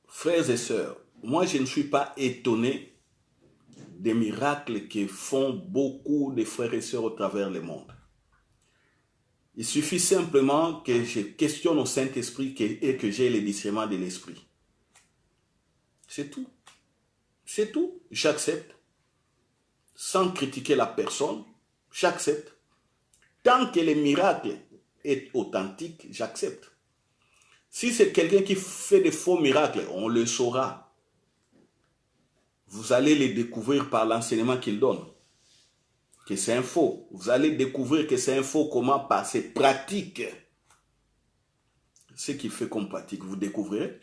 Speaker 1: Frères et sœurs, moi je ne suis pas étonné des miracles que font beaucoup de frères et sœurs au travers le monde. Il suffit simplement que je questionne au Saint-Esprit et que j'ai le discernement de l'Esprit. C'est tout. C'est tout. J'accepte. Sans critiquer la personne, j'accepte. Tant que le miracle est authentique, j'accepte. Si c'est quelqu'un qui fait des faux miracles, on le saura. Vous allez les découvrir par l'enseignement qu'il donne. Que c'est un faux. Vous allez découvrir que c'est un faux. Comment? Par ses pratiques. Ce qu'il fait comme pratique, vous découvrirez.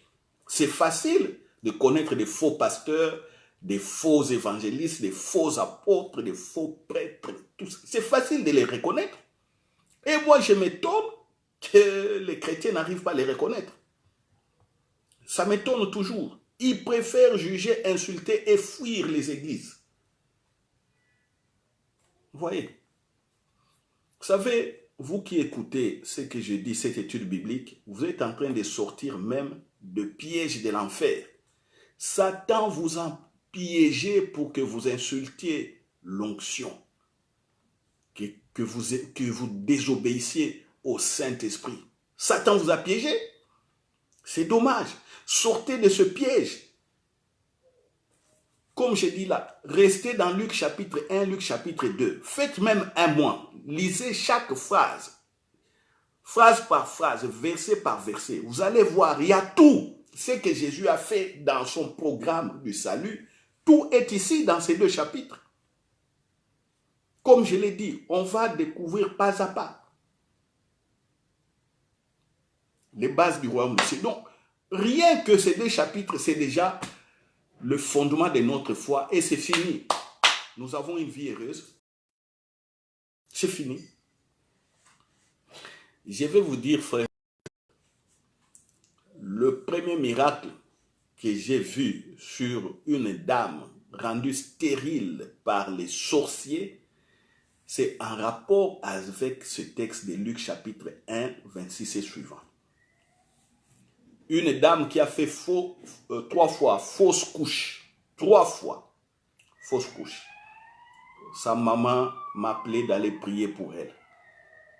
Speaker 1: C'est facile de connaître des faux pasteurs, des faux évangélistes, des faux apôtres, des faux prêtres. C'est facile de les reconnaître. Et moi, je m'étonne que les chrétiens n'arrivent pas à les reconnaître. Ça m'étonne toujours. Ils préfèrent juger, insulter et fuir les églises. Vous voyez? Vous savez, vous qui écoutez ce que je dis, cette étude biblique, vous êtes en train de sortir même de pièges de l'enfer. Satan vous a piégé pour que vous insultiez l'onction, que vous désobéissiez au Saint-Esprit. Satan vous a piégé. C'est dommage. Sortez de ce piège. Comme je dis là, restez dans Luc chapitre 1, Luc chapitre 2. Faites même un mois. Lisez chaque phrase. Phrase par phrase, verset par verset. Vous allez voir, il y a tout ce que Jésus a fait dans son programme du salut. Tout est ici dans ces deux chapitres. Comme je l'ai dit, on va découvrir pas à pas les bases du royaume de Dieu. Donc, rien que ces deux chapitres, c'est déjà le fondement de notre foi et c'est fini. Nous avons une vie heureuse. C'est fini. Je vais vous dire, frère, le premier miracle que j'ai vu sur une dame rendue stérile par les sorciers, c'est en rapport avec ce texte de Luc chapitre 1, 26 et suivant. Une dame qui a fait 3 fois fausse couche. 3 fois fausse couche. Sa maman m'appelait d'aller prier pour elle.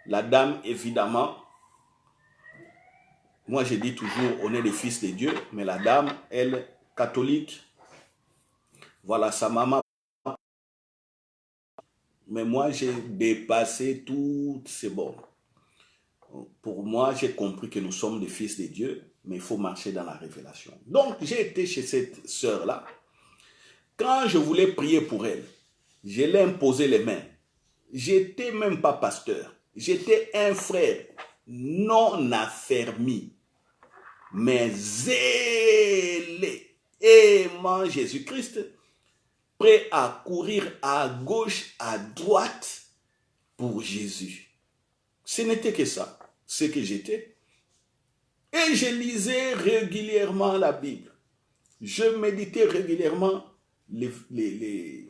Speaker 1: La dame, évidemment, moi je dis toujours, on est les fils de Dieu, mais la dame, elle, catholique, voilà sa maman. Mais moi, j'ai dépassé toutes ces bornes. Pour moi, j'ai compris que nous sommes des fils de Dieu, mais il faut marcher dans la révélation. Donc, j'ai été chez cette sœur-là. Quand je voulais prier pour elle, je l'ai imposé les mains. J'étais même pas pasteur. J'étais un frère non affermi, mais zélé, aimant Jésus-Christ, prêt à courir à gauche, à droite pour Jésus. Ce n'était que ça, ce que j'étais. Et je lisais régulièrement la Bible. Je méditais régulièrement les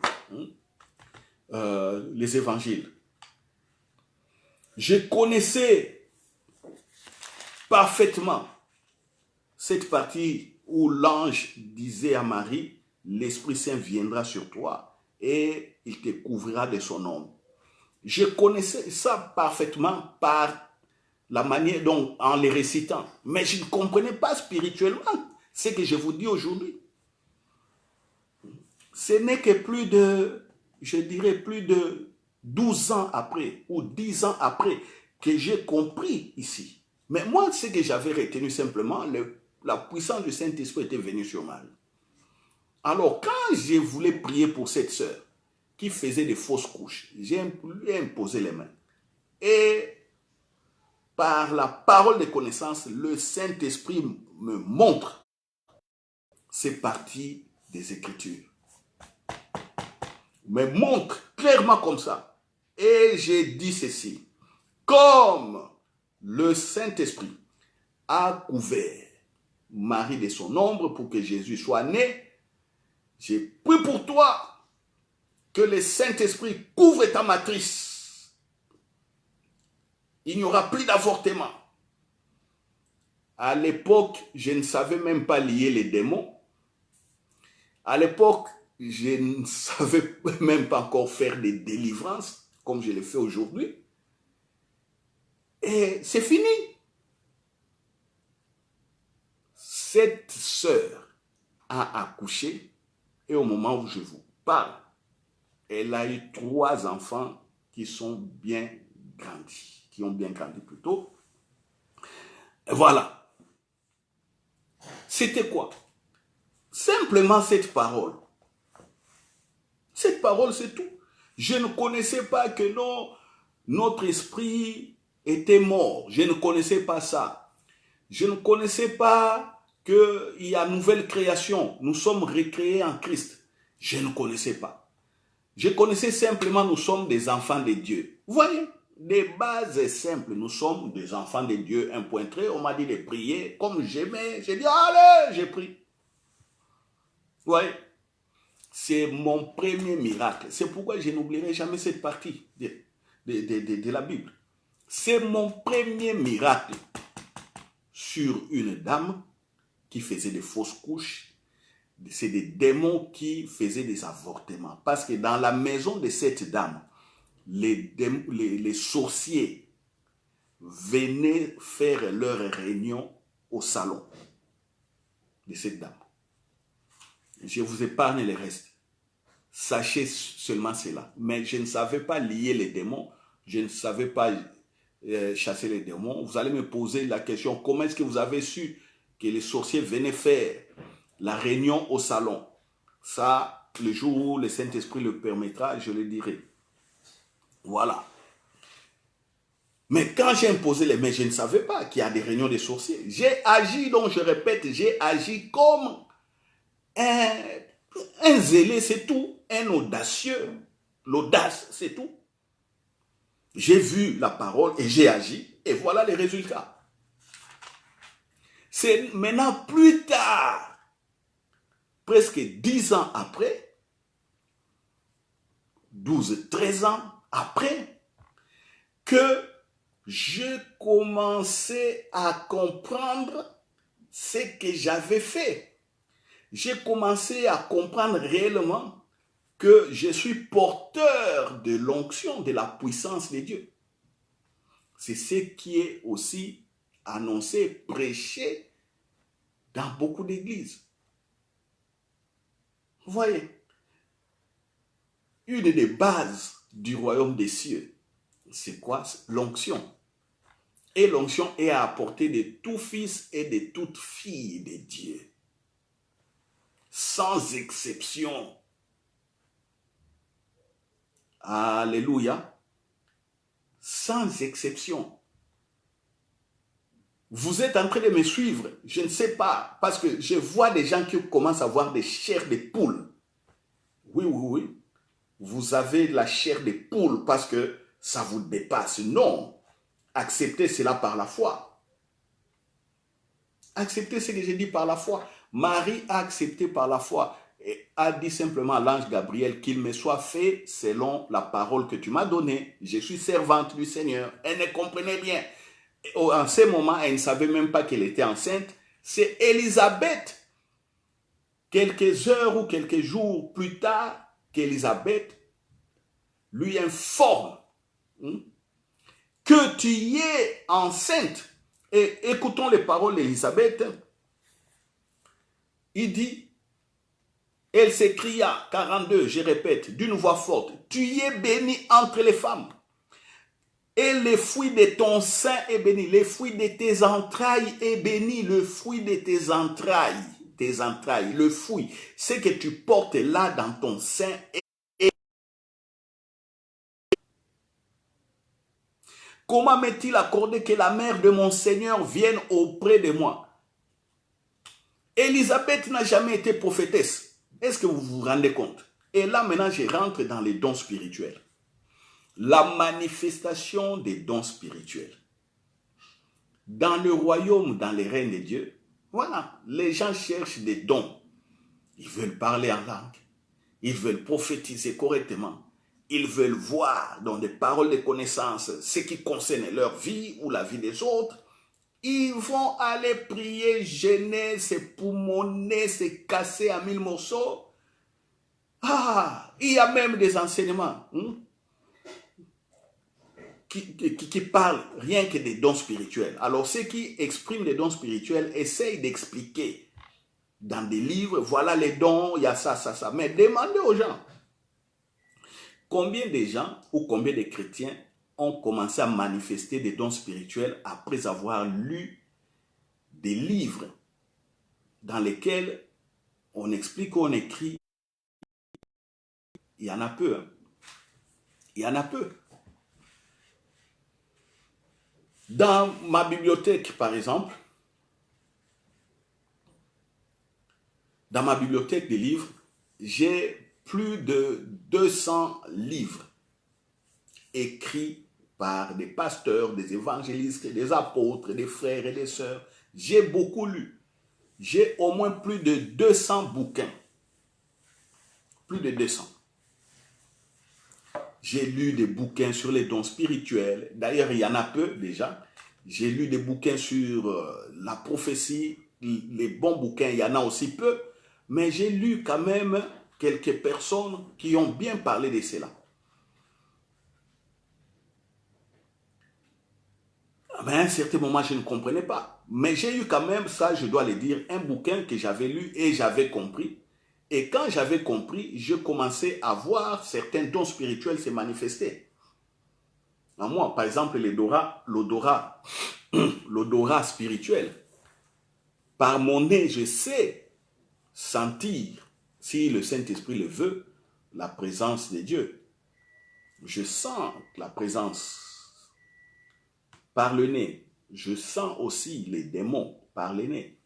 Speaker 1: évangiles. Je connaissais parfaitement cette partie où l'ange disait à Marie, l'Esprit Saint viendra sur toi et il te couvrira de son ombre. Je connaissais ça parfaitement par la manière dont, en les récitant, mais je ne comprenais pas spirituellement ce que je vous dis aujourd'hui. Ce n'est que plus de, je dirais plus de 12 ans après ou 10 ans après que j'ai compris ici. Mais moi, ce que j'avais retenu simplement, la puissance du Saint-Esprit était venue sur moi. Alors, quand je voulais prier pour cette sœur qui faisait des fausses couches, j'ai imposé les mains. Et par la parole de connaissance, le Saint-Esprit me montre ces parties des Écritures. Me montre clairement comme ça. Et j'ai dit ceci. Comme le Saint-Esprit a couvert Marie de son ombre pour que Jésus soit né, j'ai pris pour toi que le Saint-Esprit couvre ta matrice. Il n'y aura plus d'avortement. À l'époque, je ne savais même pas lier les démons. À l'époque, je ne savais même pas encore faire des délivrances comme je le fais aujourd'hui. Et c'est fini. Cette sœur a accouché et au moment où je vous parle, elle a eu 3 enfants qui sont bien grandis, qui ont bien grandi plutôt. Et voilà. C'était quoi? Simplement cette parole. Cette parole, c'est tout. Je ne connaissais pas que notre esprit était mort. Je ne connaissais pas ça. Je ne connaissais pas qu'il y a nouvelle création. Nous sommes recréés en Christ. Je ne connaissais pas. Je connaissais simplement nous sommes des enfants de Dieu. Vous voyez, des bases simples. Nous sommes des enfants de Dieu. Un point trait, on m'a dit de prier. Comme j'aimais, j'ai dit, allez, j'ai pris. Vous voyez, c'est mon premier miracle. C'est pourquoi je n'oublierai jamais cette partie de la Bible. C'est mon premier miracle sur une dame qui faisait des fausses couches. C'est des démons qui faisaient des avortements. Parce que dans la maison de cette dame, les sorciers venaient faire leur réunion au salon de cette dame. Je vous épargne les restes. Sachez seulement cela. Mais je ne savais pas lier les démons. Je ne savais pas chasser les démons. Vous allez me poser la question, comment est-ce que vous avez su que les sorciers venaient faire la réunion au salon? Ça, le jour où le Saint-Esprit le permettra, je le dirai. Voilà. Mais quand j'ai imposé les mains, je ne savais pas qu'il y a des réunions des sorciers. J'ai agi, donc je répète, j'ai agi comme un zélé, c'est tout. Un audacieux. L'audace, c'est tout. J'ai vu la parole et j'ai agi. Et voilà les résultats. C'est maintenant plus tard, presque 10 ans après, 12, 13 ans après, que je commençais à comprendre ce que j'avais fait. J'ai commencé à comprendre réellement que je suis porteur de l'onction, de la puissance de Dieu. C'est ce qui est aussi annoncé, prêché dans beaucoup d'églises. Vous voyez, une des bases du royaume des cieux, c'est quoi? L'onction. Et l'onction est à apporter de tout fils et de toute fille de Dieu. Sans exception. Alléluia. Sans exception. Vous êtes en train de me suivre, je ne sais pas, parce que je vois des gens qui commencent à avoir des chairs de poule. Oui, oui, oui. Vous avez la chair de poule parce que ça vous dépasse. Non. Acceptez cela par la foi. Acceptez ce que j'ai dit par la foi. Marie a accepté par la foi. et a dit simplement à l'ange Gabriel qu'il me soit fait selon la parole que tu m'as donnée. Je suis servante du Seigneur. Elle ne comprenait rien. En ce moment, elle ne savait même pas qu'elle était enceinte. C'est Élisabeth, quelques heures ou quelques jours plus tard, qu'Élisabeth lui informe que tu y es enceinte. Et écoutons les paroles d'Élisabeth. Il dit, elle s'écria, 42, je répète, d'une voix forte, tu y es bénie entre les femmes. Et le fruit de ton sein est béni, le fruit de tes entrailles est béni, le fruit de tes entrailles, le fruit, ce que tu portes là dans ton sein est. Comment m'est-il accordé que la mère de mon Seigneur vienne auprès de moi? Élisabeth n'a jamais été prophétesse. Est-ce que vous vous rendez compte? Et là, maintenant, je rentre dans les dons spirituels. La manifestation des dons spirituels. Dans le royaume, dans les règnes de Dieu, voilà, les gens cherchent des dons. Ils veulent parler en langue. Ils veulent prophétiser correctement. Ils veulent voir dans des paroles de connaissance ce qui concerne leur vie ou la vie des autres. Ils vont aller prier, gêner, se poumonner, se casser en 1000 morceaux. Ah, il y a même des enseignements qui parlent rien que des dons spirituels. Alors ceux qui expriment les dons spirituels essayent d'expliquer dans des livres, voilà les dons, il y a ça, ça, ça. Mais demandez aux gens, combien de gens ou combien de chrétiens ont commencé à manifester des dons spirituels après avoir lu des livres dans lesquels on explique, on écrit. Il y en a peu. Hein. Il y en a peu. Dans ma bibliothèque, par exemple, dans ma bibliothèque de livres, j'ai plus de 200 livres écrits par des pasteurs, des évangélistes, des apôtres, des frères et des sœurs. J'ai beaucoup lu. J'ai au moins plus de 200 bouquins. Plus de 200. J'ai lu des bouquins sur les dons spirituels. D'ailleurs, il y en a peu déjà. J'ai lu des bouquins sur la prophétie. Les bons bouquins, il y en a aussi peu. Mais j'ai lu quand même quelques personnes qui ont bien parlé de cela. Mais à un certain moment, je ne comprenais pas. Mais j'ai eu quand même, ça je dois le dire, un bouquin que j'avais lu et j'avais compris. Et quand j'avais compris, je commençais à voir certains dons spirituels se manifester. En moi, par exemple, l'odorat spirituel. Par mon nez, je sais sentir, si le Saint-Esprit le veut, la présence de Dieu. Je sens la présence. Par le nez, je sens aussi les démons par le nez.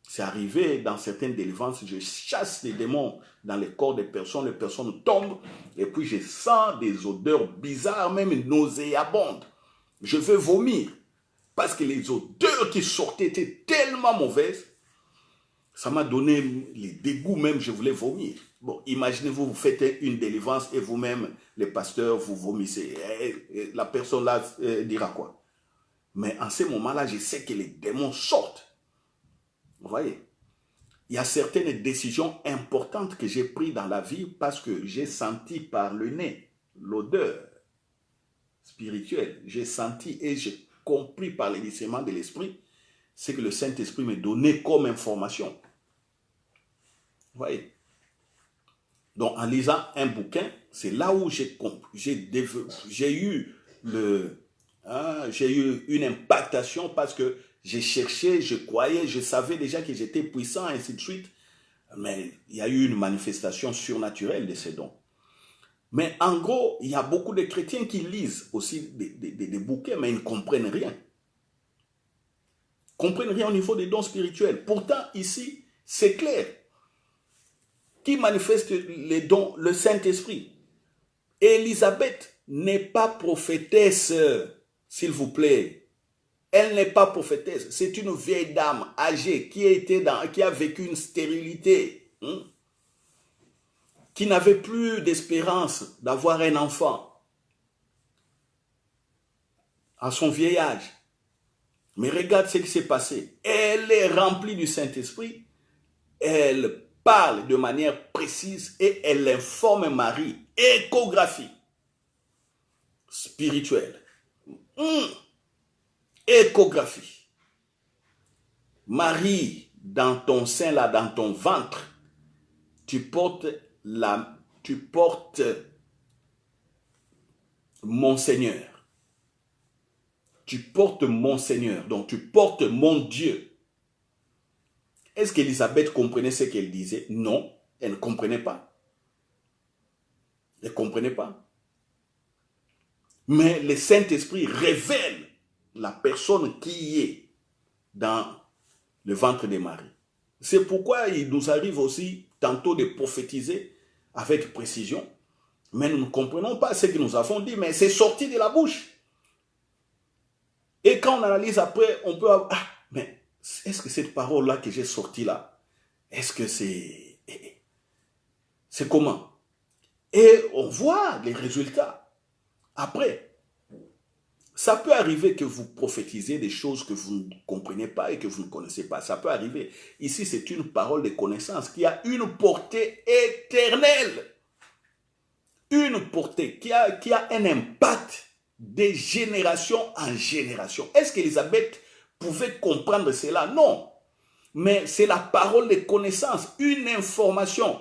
Speaker 1: C'est arrivé dans certaines délivrances, je chasse les démons dans les corps des personnes, les personnes tombent, et puis je sens des odeurs bizarres, même nauséabondes. Je veux vomir, parce que les odeurs qui sortaient étaient tellement mauvaises, ça m'a donné les dégoûts même, je voulais vomir. Bon, imaginez-vous, vous faites une délivrance et vous-même, les pasteurs, vous vomissez. La personne là dira quoi? Mais en ce moment-là, je sais que les démons sortent. Vous voyez? Il y a certaines décisions importantes que j'ai prises dans la vie parce que j'ai senti par le nez l'odeur spirituelle. J'ai senti et j'ai compris par le discernement de l'esprit ce que le Saint-Esprit me donnait comme information. Vous voyez? Donc, en lisant un bouquin, c'est là où j'ai eu une impactation parce que j'ai cherché, je croyais, je savais déjà que j'étais puissant, ainsi de suite. Mais il y a eu une manifestation surnaturelle de ces dons. Mais en gros, il y a beaucoup de chrétiens qui lisent aussi des bouquins, mais ils ne comprennent rien. Ils ne comprennent rien au niveau des dons spirituels. Pourtant, ici, c'est clair. Qui manifeste les dons? Le Saint-Esprit. Élisabeth n'est pas prophétesse, s'il vous plaît. Elle n'est pas prophétesse. C'est une vieille dame âgée qui a vécu une stérilité. qui n'avait plus d'espérance d'avoir un enfant à son vieil âge. Mais regarde ce qui s'est passé. Elle est remplie du Saint-Esprit. Elle parle de manière précise et elle informe Marie. Échographie spirituelle. Échographie. Marie, dans ton sein, là, dans ton ventre, tu portes mon Seigneur. Tu portes mon Seigneur, donc tu portes mon Dieu. Est-ce qu'Élisabeth comprenait ce qu'elle disait? Non, elle ne comprenait pas. Elle ne comprenait pas. Mais le Saint-Esprit révèle la personne qui est dans le ventre de Marie. C'est pourquoi il nous arrive aussi tantôt de prophétiser avec précision, mais nous ne comprenons pas ce que nous avons dit, mais c'est sorti de la bouche. Et quand on analyse après, on peut avoir, ah, mais est-ce que cette parole-là que j'ai sortie là, est-ce que c'est comment? Et on voit les résultats. Après, ça peut arriver que vous prophétisez des choses que vous ne comprenez pas et que vous ne connaissez pas. Ça peut arriver. Ici, c'est une parole de connaissance qui a une portée éternelle. Une portée qui a un impact de génération en génération. Est-ce qu'Élisabeth pouvait comprendre cela? Non. Mais c'est la parole de connaissance, une information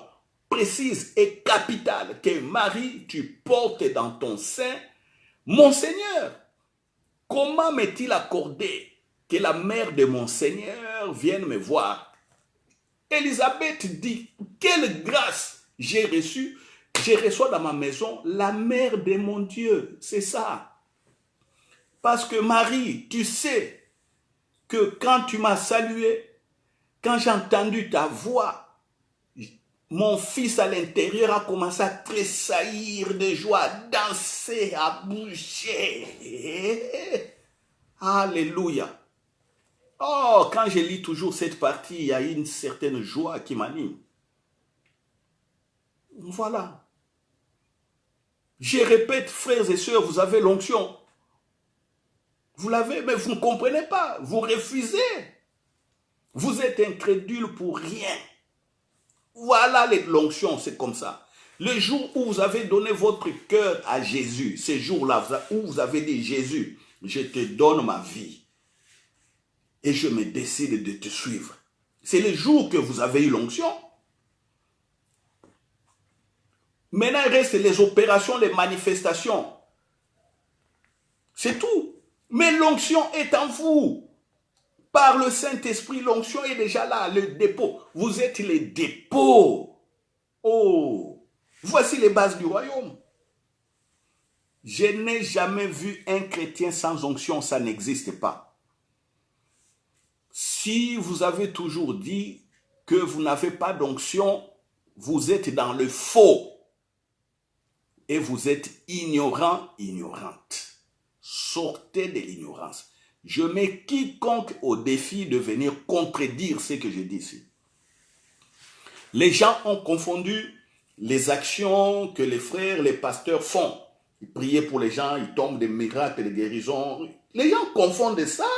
Speaker 1: précise et capitale que Marie, tu portes dans ton sein. Mon Seigneur, comment m'est-il accordé que la mère de mon Seigneur vienne me voir? Élisabeth dit, quelle grâce j'ai reçue. Je reçois dans ma maison la mère de mon Dieu. C'est ça. Parce que Marie, tu sais que quand tu m'as salué, quand j'ai entendu ta voix, mon fils à l'intérieur a commencé à tressaillir de joie, à danser, à bouger. Alléluia. Oh, quand je lis toujours cette partie, il y a une certaine joie qui m'anime. Voilà. Je répète, frères et sœurs, vous avez l'onction. Vous l'avez, mais vous ne comprenez pas. Vous refusez. Vous êtes incrédule pour rien. Voilà l'onction, c'est comme ça. Le jour où vous avez donné votre cœur à Jésus, ce jour-là où vous avez dit, Jésus, je te donne ma vie et je me décide de te suivre. C'est le jour que vous avez eu l'onction. Maintenant, il reste les opérations, les manifestations. C'est tout. Mais l'onction est en vous. Par le Saint-Esprit, l'onction est déjà là, le dépôt. Vous êtes les dépôts. Oh, voici les bases du royaume. Je n'ai jamais vu un chrétien sans onction, ça n'existe pas. Si vous avez toujours dit que vous n'avez pas d'onction, vous êtes dans le faux. Et vous êtes ignorant, ignorante. Sortez de l'ignorance. Je mets quiconque au défi de venir contredire ce que je dis ici. Les gens ont confondu les actions que les frères, les pasteurs font. Ils prient pour les gens, ils tombent des miracles, des guérisons. Les gens confondent ça,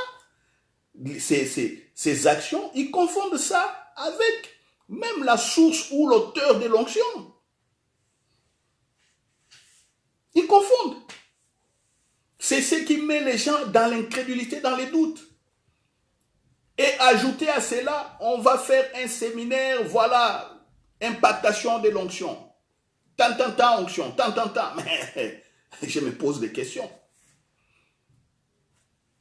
Speaker 1: ces actions, ils confondent ça avec même la source ou l'auteur de l'onction. Ils confondent. C'est ce qui met les gens dans l'incrédulité, dans les doutes. Et ajouter à cela, on va faire un séminaire, voilà, impactation de l'onction. Tant, onction, tant. Mais je me pose des questions.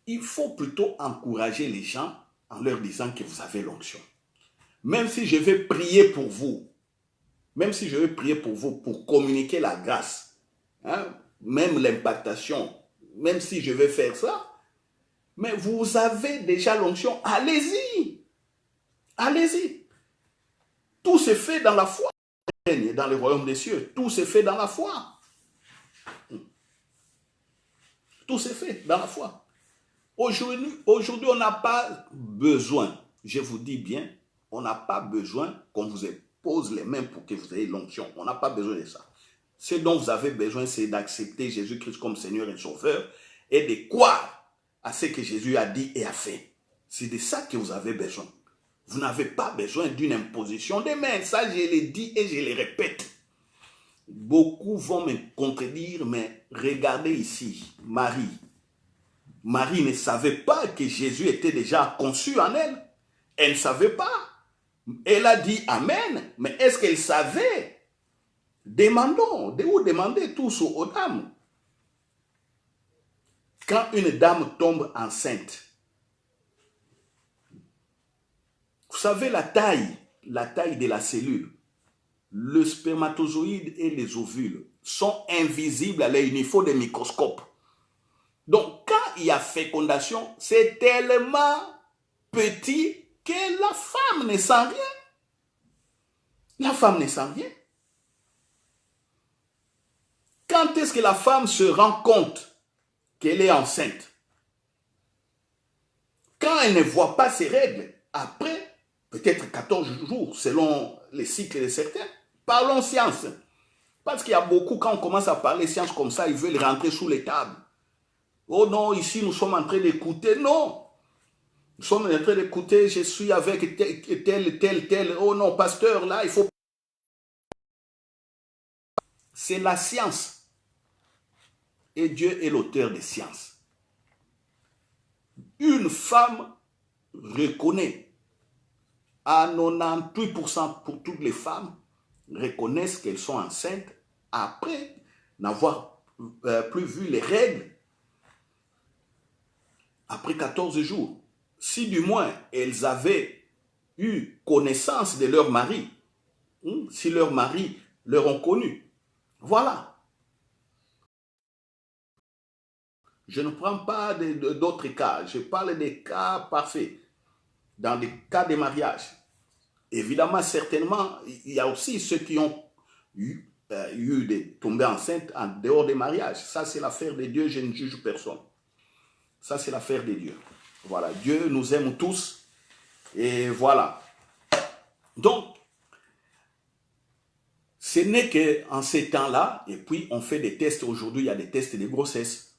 Speaker 1: Il faut plutôt encourager les gens en leur disant que vous avez l'onction. Même si je vais prier pour vous, pour communiquer la grâce, hein, même l'impactation, même si je vais faire ça, mais vous avez déjà l'onction, allez-y. Allez-y. Tout se fait dans la foi. Dans le royaume des cieux, tout se fait dans la foi. Tout se fait dans la foi. Aujourd'hui, on n'a pas besoin, je vous dis bien, on n'a pas besoin qu'on vous ait pose les mains pour que vous ayez l'onction. On n'a pas besoin de ça. Ce dont vous avez besoin, c'est d'accepter Jésus-Christ comme Seigneur et Sauveur et de croire à ce que Jésus a dit et a fait. C'est de ça que vous avez besoin. Vous n'avez pas besoin d'une imposition des mains. Ça, je l'ai dit et je le répète. Beaucoup vont me contredire, mais regardez ici, Marie. Marie ne savait pas que Jésus était déjà conçu en elle. Elle ne savait pas. Elle a dit Amen, mais est-ce qu'elle savait? Demandons, demandez tous aux dames. Quand une dame tombe enceinte, vous savez la taille de la cellule, le spermatozoïde et les ovules sont invisibles à l'œil, il faut des microscopes. Donc, quand il y a fécondation, c'est tellement petit que la femme ne sent rien. La femme ne sent rien. Quand est-ce que la femme se rend compte qu'elle est enceinte? Quand elle ne voit pas ses règles, après peut-être 14 jours, selon les cycles de certains. Parlons science. Parce qu'il y a beaucoup, quand on commence à parler science comme ça, ils veulent rentrer sous les tables. Oh non, ici nous sommes en train d'écouter. Non. Nous sommes en train d'écouter, je suis avec tel. Oh non, pasteur, là, il faut... C'est la science. Et Dieu est l'auteur des sciences. Une femme reconnaît, à 98% pour toutes les femmes, reconnaissent qu'elles sont enceintes après n'avoir plus vu les règles après 14 jours. Si du moins elles avaient eu connaissance de leur mari, si leur mari leur ont connu. Voilà. Je ne prends pas d'autres cas, je parle des cas parfaits, dans les cas de mariage. Évidemment, certainement, il y a aussi ceux qui ont eu de tomber enceinte en dehors des mariages. Ça, c'est l'affaire de Dieu, je ne juge personne. Ça, c'est l'affaire de Dieu. Voilà, Dieu nous aime tous. Et voilà. Donc, ce n'est qu'en ces temps-là, et puis on fait des tests. Aujourd'hui, il y a des tests de grossesse.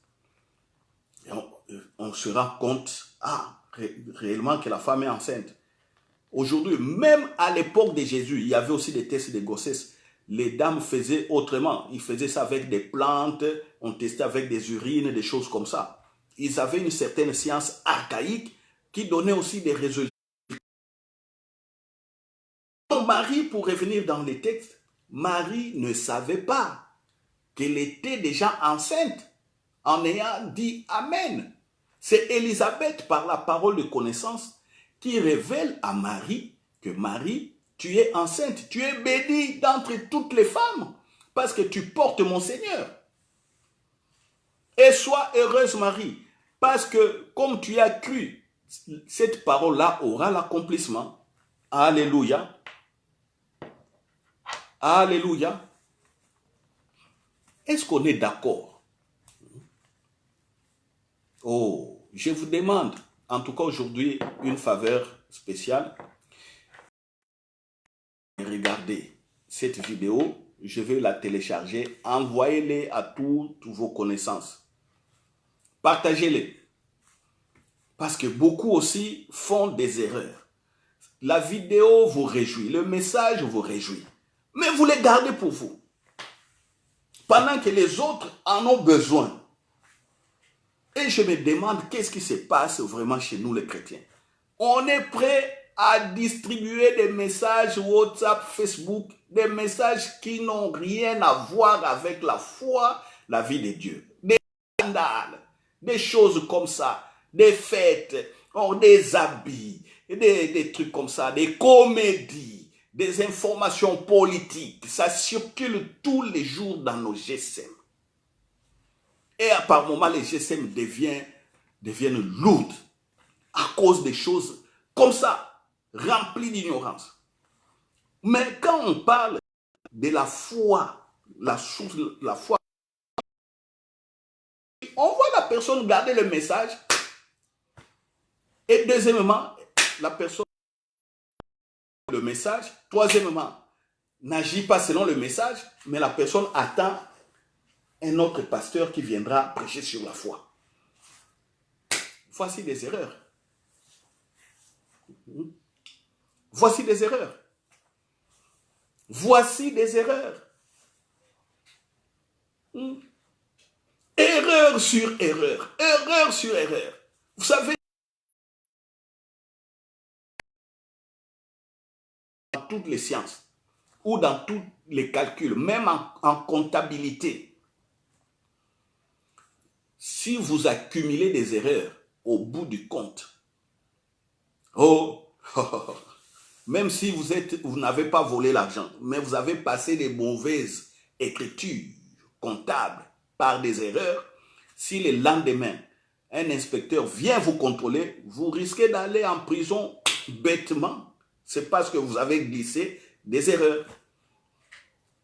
Speaker 1: Et on se rend compte, réellement que la femme est enceinte. Aujourd'hui, même à l'époque de Jésus, il y avait aussi des tests de grossesse. Les dames faisaient autrement. Ils faisaient ça avec des plantes, on testait avec des urines, des choses comme ça. Ils avaient une certaine science archaïque qui donnait aussi des résultats. Donc Marie, pour revenir dans les textes, Marie ne savait pas qu'elle était déjà enceinte en ayant dit Amen. C'est Élisabeth, par la parole de connaissance, qui révèle à Marie que Marie, tu es enceinte, tu es bénie d'entre toutes les femmes parce que tu portes mon Seigneur. Et sois heureuse Marie, parce que comme tu as cru, cette parole-là aura l'accomplissement. Alléluia. Alléluia. Est-ce qu'on est d'accord? Oh, je vous demande, en tout cas aujourd'hui, une faveur spéciale. Regardez cette vidéo, je vais la télécharger, envoyez-les à toutes vos connaissances. Partagez-les. Parce que beaucoup aussi font des erreurs. La vidéo vous réjouit, le message vous réjouit. Mais vous les gardez pour vous. Pendant que les autres en ont besoin. Et je me demande qu'est-ce qui se passe vraiment chez nous les chrétiens. On est prêt à distribuer des messages WhatsApp, Facebook, des messages qui n'ont rien à voir avec la foi, la vie de Dieu. Des scandales, des choses comme ça, des fêtes, des habits, des trucs comme ça, des comédies, des informations politiques. Ça circule tous les jours dans nos GSM. Et par moments, les GSM deviennent lourdes à cause des choses comme ça, remplies d'ignorance. Mais quand on parle de la foi, la foi, on voit la personne garder le message. Et deuxièmement, la personne le message. Troisièmement, n'agit pas selon le message, mais la personne attend un autre pasteur qui viendra prêcher sur la foi. Voici des erreurs. Voici des erreurs. Voici des erreurs. Erreur sur erreur. Erreur sur erreur. Vous savez, dans toutes les sciences, ou dans tous les calculs, même en comptabilité, si vous accumulez des erreurs au bout du compte, même si vous n'avez pas volé l'argent, mais vous avez passé des mauvaises écritures comptables par des erreurs, si le lendemain, un inspecteur vient vous contrôler, vous risquez d'aller en prison bêtement. C'est parce que vous avez glissé des erreurs.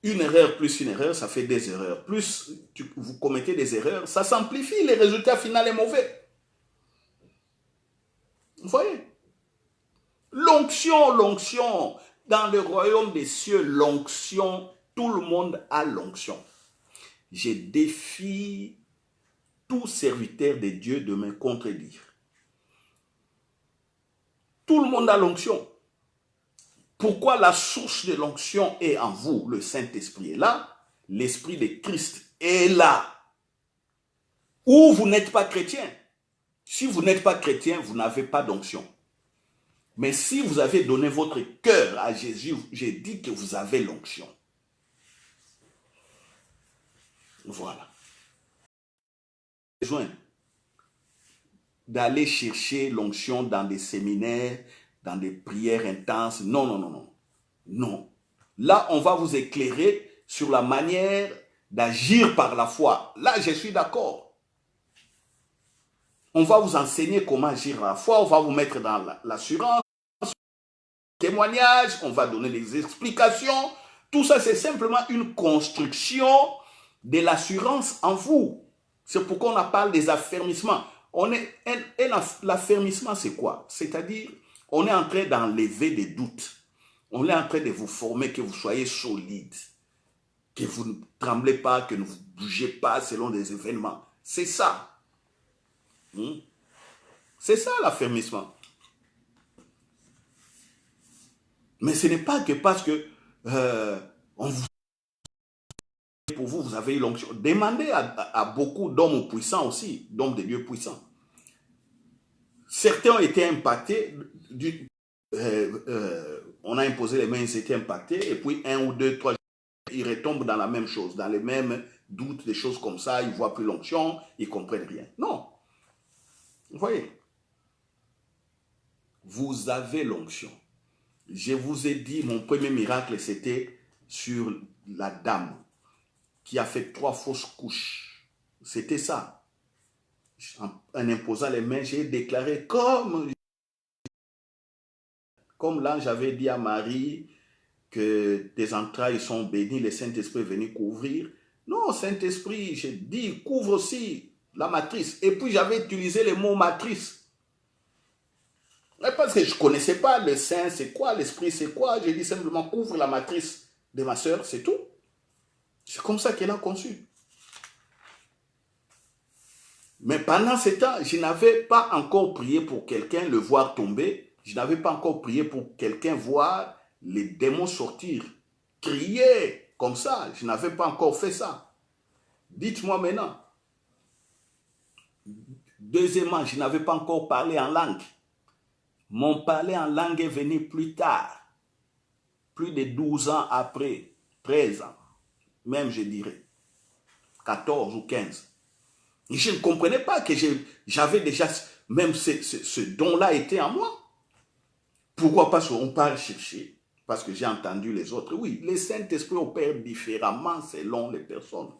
Speaker 1: Une erreur plus une erreur, ça fait des erreurs. Plus vous commettez des erreurs, ça s'amplifie, le résultat final est mauvais. Vous voyez? L'onction, l'onction. Dans le royaume des cieux, l'onction, tout le monde a l'onction. Je défie tout serviteur de Dieu de me contredire. Tout le monde a l'onction. Pourquoi la source de l'onction est en vous? Le Saint-Esprit est là, l'Esprit de Christ est là. Ou vous n'êtes pas chrétien. Si vous n'êtes pas chrétien, vous n'avez pas d'onction. Mais si vous avez donné votre cœur à Jésus, j'ai dit que vous avez l'onction. Voilà. Besoin d'aller chercher l'onction dans des séminaires, dans des prières intenses. Non, non, non, non. Non. Là, on va vous éclairer sur la manière d'agir par la foi. Là, je suis d'accord. On va vous enseigner comment agir par la foi. On va vous mettre dans l'assurance, témoignage. On va donner des explications. Tout ça, c'est simplement une construction de l'assurance en vous. C'est pourquoi on parle des affermissements. L'affermissement, c'est quoi? C'est-à-dire, on est en train d'enlever des doutes. On est en train de vous former, que vous soyez solide, que vous ne tremblez pas, que vous ne bougez pas selon des événements. C'est ça. C'est ça l'affermissement. Mais ce n'est pas que parce que pour vous, vous avez eu l'onction. Demandez à beaucoup d'hommes puissants aussi, d'hommes de Dieu puissants. Certains ont été impactés, on a imposé les mains, ils étaient impactés, et puis 1 ou 2, 3 jours, ils retombent dans la même chose, dans les mêmes doutes, des choses comme ça, ils ne voient plus l'onction, ils ne comprennent rien. Non. Vous voyez? Vous avez l'onction. Je vous ai dit, mon premier miracle, c'était sur la dame qui a fait 3 fausses couches. C'était ça. En imposant les mains, j'ai déclaré comme l'ange avait dit à Marie que tes entrailles sont bénies, le Saint-Esprit est venu couvrir. Non, Saint-Esprit, j'ai dit, couvre aussi la matrice. Et puis j'avais utilisé le mot matrice. Parce que je ne connaissais pas le Saint, c'est quoi, l'Esprit, c'est quoi. J'ai dit simplement, couvre la matrice de ma soeur, c'est tout. C'est comme ça qu'elle a conçu. Mais pendant ce temps, je n'avais pas encore prié pour quelqu'un le voir tomber. Je n'avais pas encore prié pour quelqu'un voir les démons sortir, crier comme ça. Je n'avais pas encore fait ça. Dites-moi maintenant. Deuxièmement, je n'avais pas encore parlé en langue. Mon parler en langue est venu plus tard. Plus de 12 ans après, 13 ans, même je dirais, 14 ou 15. Et je ne comprenais pas que j'avais déjà, même ce don-là était en moi. Pourquoi? Parce qu'on parle chercher, parce que j'ai entendu les autres. Oui, le Saint-Esprit opère différemment selon les personnes.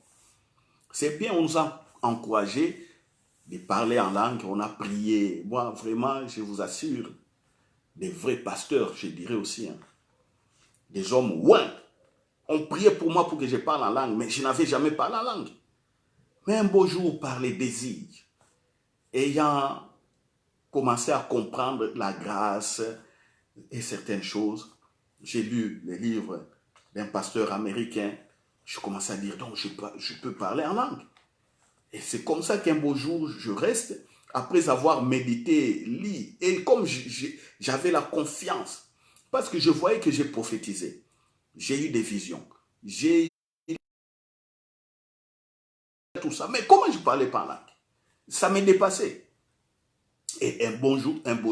Speaker 1: C'est bien, on nous a encouragé de parler en langue, on a prié. Moi, vraiment, je vous assure, des vrais pasteurs, je dirais aussi, hein, des hommes ouins, ont prié pour moi pour que je parle en langue, mais je n'avais jamais parlé en langue. Mais un beau jour, par les désirs, ayant commencé à comprendre la grâce et certaines choses, j'ai lu les livres d'un pasteur américain. Je commence à dire, donc je peux parler en langue. Et c'est comme ça qu'un beau jour, je reste, après avoir médité, lu, et comme j'avais la confiance, parce que je voyais que j'ai prophétisé, j'ai eu des visions, j'ai eu tout ça. Mais comment je parlais pas en langue? Ça m'est dépassé. Et un beau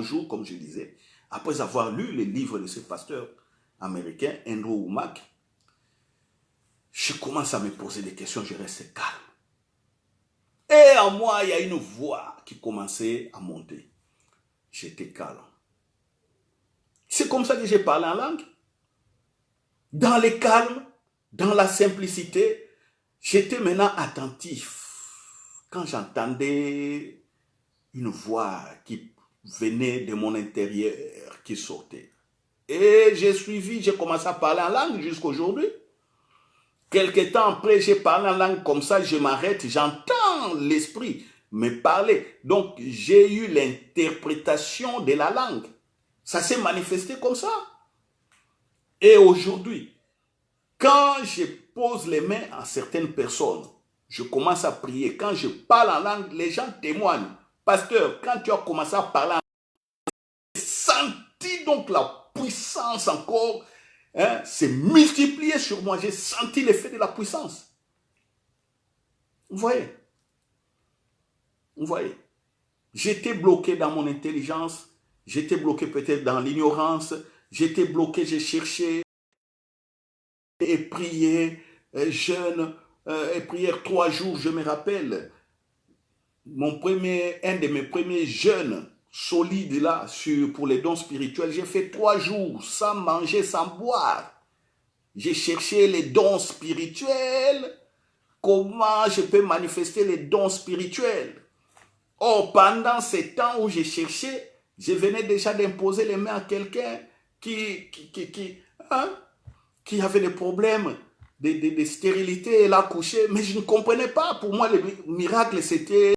Speaker 1: jour, comme je disais, après avoir lu les livres de ce pasteur américain, Andrew Wommack, je commence à me poser des questions, je reste calme. Et en moi, il y a une voix qui commençait à monter. J'étais calme. C'est comme ça que j'ai parlé en langue. Dans le calme, dans la simplicité, j'étais maintenant attentif. Quand j'entendais une voix qui venait de mon intérieur, qui sortait. Et j'ai suivi, j'ai commencé à parler en langue jusqu'à aujourd'hui. Quelque temps après, j'ai parlé en langue comme ça, je m'arrête, j'entends l'esprit me parler. Donc, j'ai eu l'interprétation de la langue. Ça s'est manifesté comme ça. Et aujourd'hui, quand je pose les mains à certaines personnes, je commence à prier. Quand je parle en langue, les gens témoignent. Pasteur, quand tu as commencé à parler en langue, j'ai senti donc la puissance encore, s'est multipliée sur moi. J'ai senti l'effet de la puissance. Vous voyez? Vous voyez? J'étais bloqué dans mon intelligence. J'étais bloqué peut-être dans l'ignorance. J'étais bloqué, j'ai cherché et prié, jeûne, et prière 3 jours, je me rappelle. Un de mes premiers jeûnes solides là, pour les dons spirituels, j'ai fait 3 jours sans manger, sans boire. J'ai cherché les dons spirituels. Comment je peux manifester les dons spirituels? Or, pendant ces temps où j'ai cherché, je venais déjà d'imposer les mains à quelqu'un qui avait des problèmes de stérilité, elle a accouché, mais je ne comprenais pas. Pour moi, le miracle, c'était...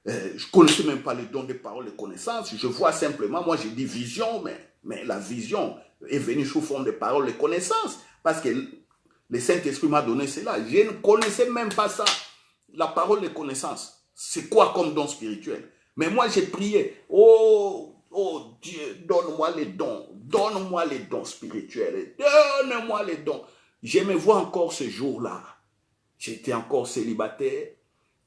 Speaker 1: je ne connaissais même pas les dons de parole, de connaissances. Je vois simplement, moi j'ai dit vision, mais la vision est venue sous forme de parole, de connaissances. Parce que le Saint-Esprit m'a donné cela. Je ne connaissais même pas ça. La parole de connaissance, c'est quoi comme don spirituel? Mais moi j'ai prié, oh Dieu, donne-moi les dons spirituels, donne-moi les dons. Je me vois encore ce jour-là. J'étais encore célibataire.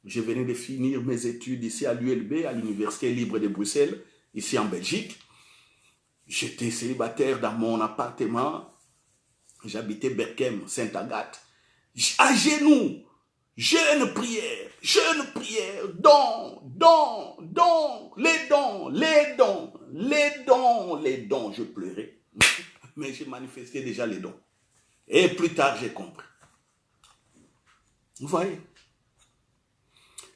Speaker 1: Je venais de finir mes études ici à l'ULB, à l'Université libre de Bruxelles, ici en Belgique. J'étais célibataire dans mon appartement. J'habitais Berkem, Sainte-Agathe. À genoux, jeûne prière, les dons. Je pleurais, mais j'ai manifesté déjà les dons. Et plus tard, j'ai compris. Vous voyez?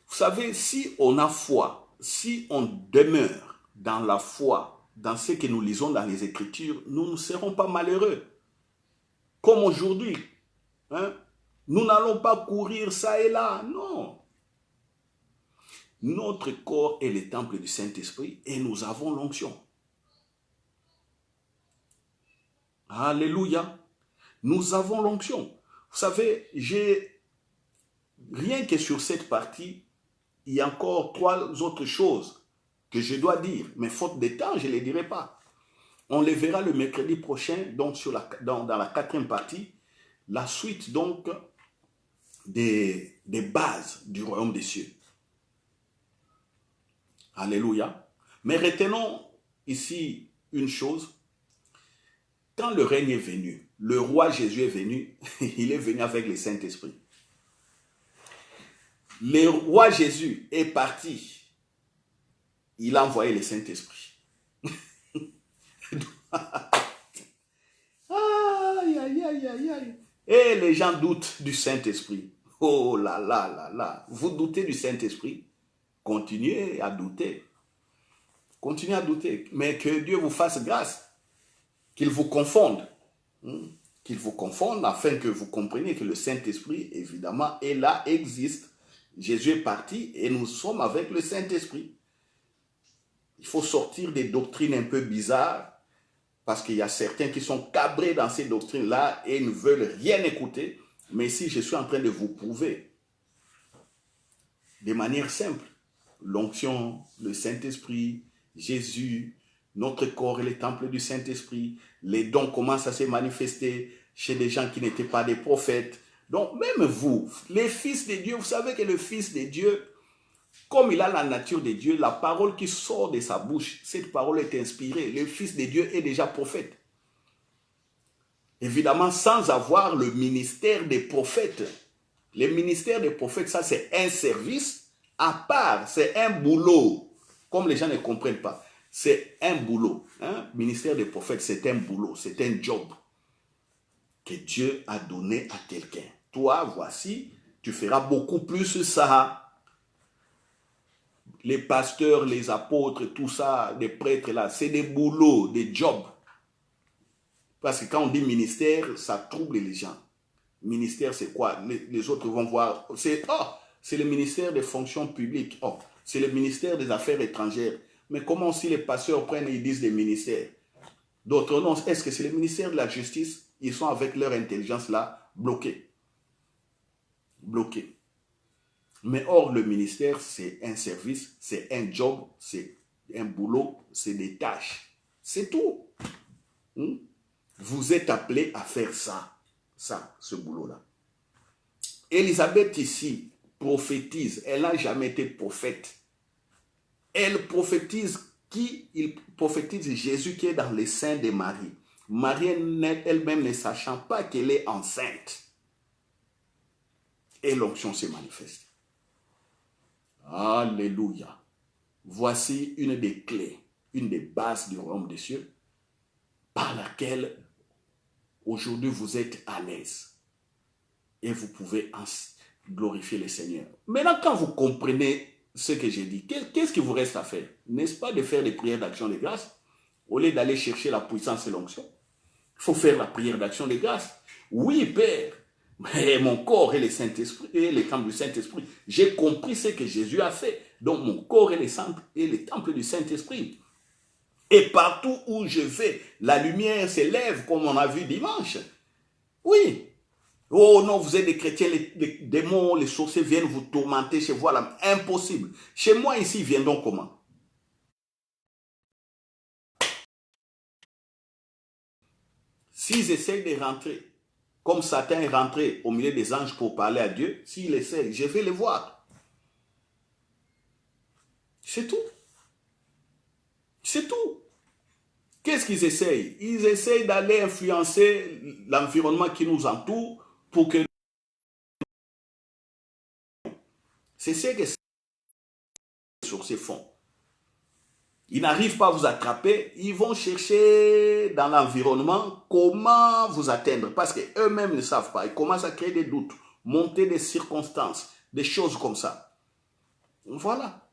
Speaker 1: Vous savez, si on a foi, si on demeure dans la foi, dans ce que nous lisons dans les Écritures, nous ne serons pas malheureux. Comme aujourd'hui, nous n'allons pas courir ça et là, non. Notre corps est le temple du Saint-Esprit et nous avons l'onction. Alléluia. Nous avons l'onction. Vous savez, rien que sur cette partie, il y a encore 3 autres choses que je dois dire. Mais faute de temps, je ne les dirai pas. On les verra le mercredi prochain, donc dans la 4e partie, la suite donc des bases du royaume des cieux. Alléluia. Mais retenons ici une chose. Quand le règne est venu, le roi Jésus est venu, il est venu avec le Saint-Esprit. Le roi Jésus est parti, il a envoyé le Saint-Esprit. Aïe, aïe, aïe, aïe, aïe. Et les gens doutent du Saint-Esprit. Oh là là là là. Vous doutez du Saint-Esprit? Continuez à douter. Continuez à douter. Mais que Dieu vous fasse grâce. Qu'il vous confonde. Qu'il vous confonde afin que vous compreniez que le Saint-Esprit, évidemment, est là, existe. Jésus est parti et nous sommes avec le Saint-Esprit. Il faut sortir des doctrines un peu bizarres, parce qu'il y a certains qui sont cabrés dans ces doctrines-là et ne veulent rien écouter. Mais ici, je suis en train de vous prouver, de manière simple, l'onction, le Saint-Esprit, Jésus, notre corps et le temple du Saint-Esprit, les dons commencent à se manifester chez des gens qui n'étaient pas des prophètes. Donc, même vous, les fils de Dieu, vous savez que le Fils de Dieu, comme il a la nature de Dieu, la parole qui sort de sa bouche, cette parole est inspirée. Le Fils de Dieu est déjà prophète. Évidemment, sans avoir le ministère des prophètes. Le ministère des prophètes, ça c'est un service à part, c'est un boulot. Comme les gens ne comprennent pas, c'est un boulot. Hein? Ministère des prophètes, c'est un boulot, c'est un job que Dieu a donné à quelqu'un. Toi, voici, tu feras beaucoup plus ça. Les pasteurs, les apôtres, tout ça, les prêtres là, c'est des boulots, des jobs. Parce que quand on dit ministère, ça trouble les gens. Ministère, c'est quoi? Les autres vont voir, c'est le ministère des fonctions publiques. Oh, c'est le ministère des affaires étrangères. Mais comment si les pasteurs prennent et ils disent des ministères? D'autres non, est-ce que c'est le ministère de la justice? Ils sont avec leur intelligence là, bloqués. Bloqués. Mais or, le ministère, c'est un service, c'est un job, c'est un boulot, c'est des tâches. C'est tout. Vous êtes appelés à faire ça, ce boulot-là. Élisabeth ici prophétise, elle n'a jamais été prophète. Elle prophétise qui? Il prophétise Jésus qui est dans les seins de Marie. Marie elle-même ne sachant pas qu'elle est enceinte. Et l'onction se manifeste. Alléluia. Voici une des clés, une des bases du royaume des cieux, par laquelle aujourd'hui vous êtes à l'aise. Et vous pouvez glorifier le Seigneur. Maintenant, quand vous comprenez ce que j'ai dit, qu'est-ce qu'il vous reste à faire? N'est-ce pas de faire des prières d'action de grâce? Au lieu d'aller chercher la puissance et l'onction, il faut faire la prière d'action de grâce. Oui, Père, mais mon corps est le Saint-Esprit et le temple du Saint-Esprit. J'ai compris ce que Jésus a fait. Donc mon corps est le temple du Saint-Esprit. Et partout où je vais, la lumière s'élève comme on a vu dimanche. Oui. Oh non, vous êtes des chrétiens, les démons, les sorciers viennent vous tourmenter chez vous. Là. Impossible. Chez moi ici, ils viennent donc comment? S'ils essayent de rentrer, comme Satan est rentré au milieu des anges pour parler à Dieu, s'ils essayent, je vais les voir. C'est tout. C'est tout. Qu'est-ce qu'ils essayent? Ils essayent d'aller influencer l'environnement qui nous entoure pour que... C'est ce que les sorciers font. Ils n'arrivent pas à vous attraper, ils vont chercher dans l'environnement comment vous atteindre. Parce qu'eux-mêmes ne savent pas. Ils commencent à créer des doutes, monter des circonstances, des choses comme ça. Voilà.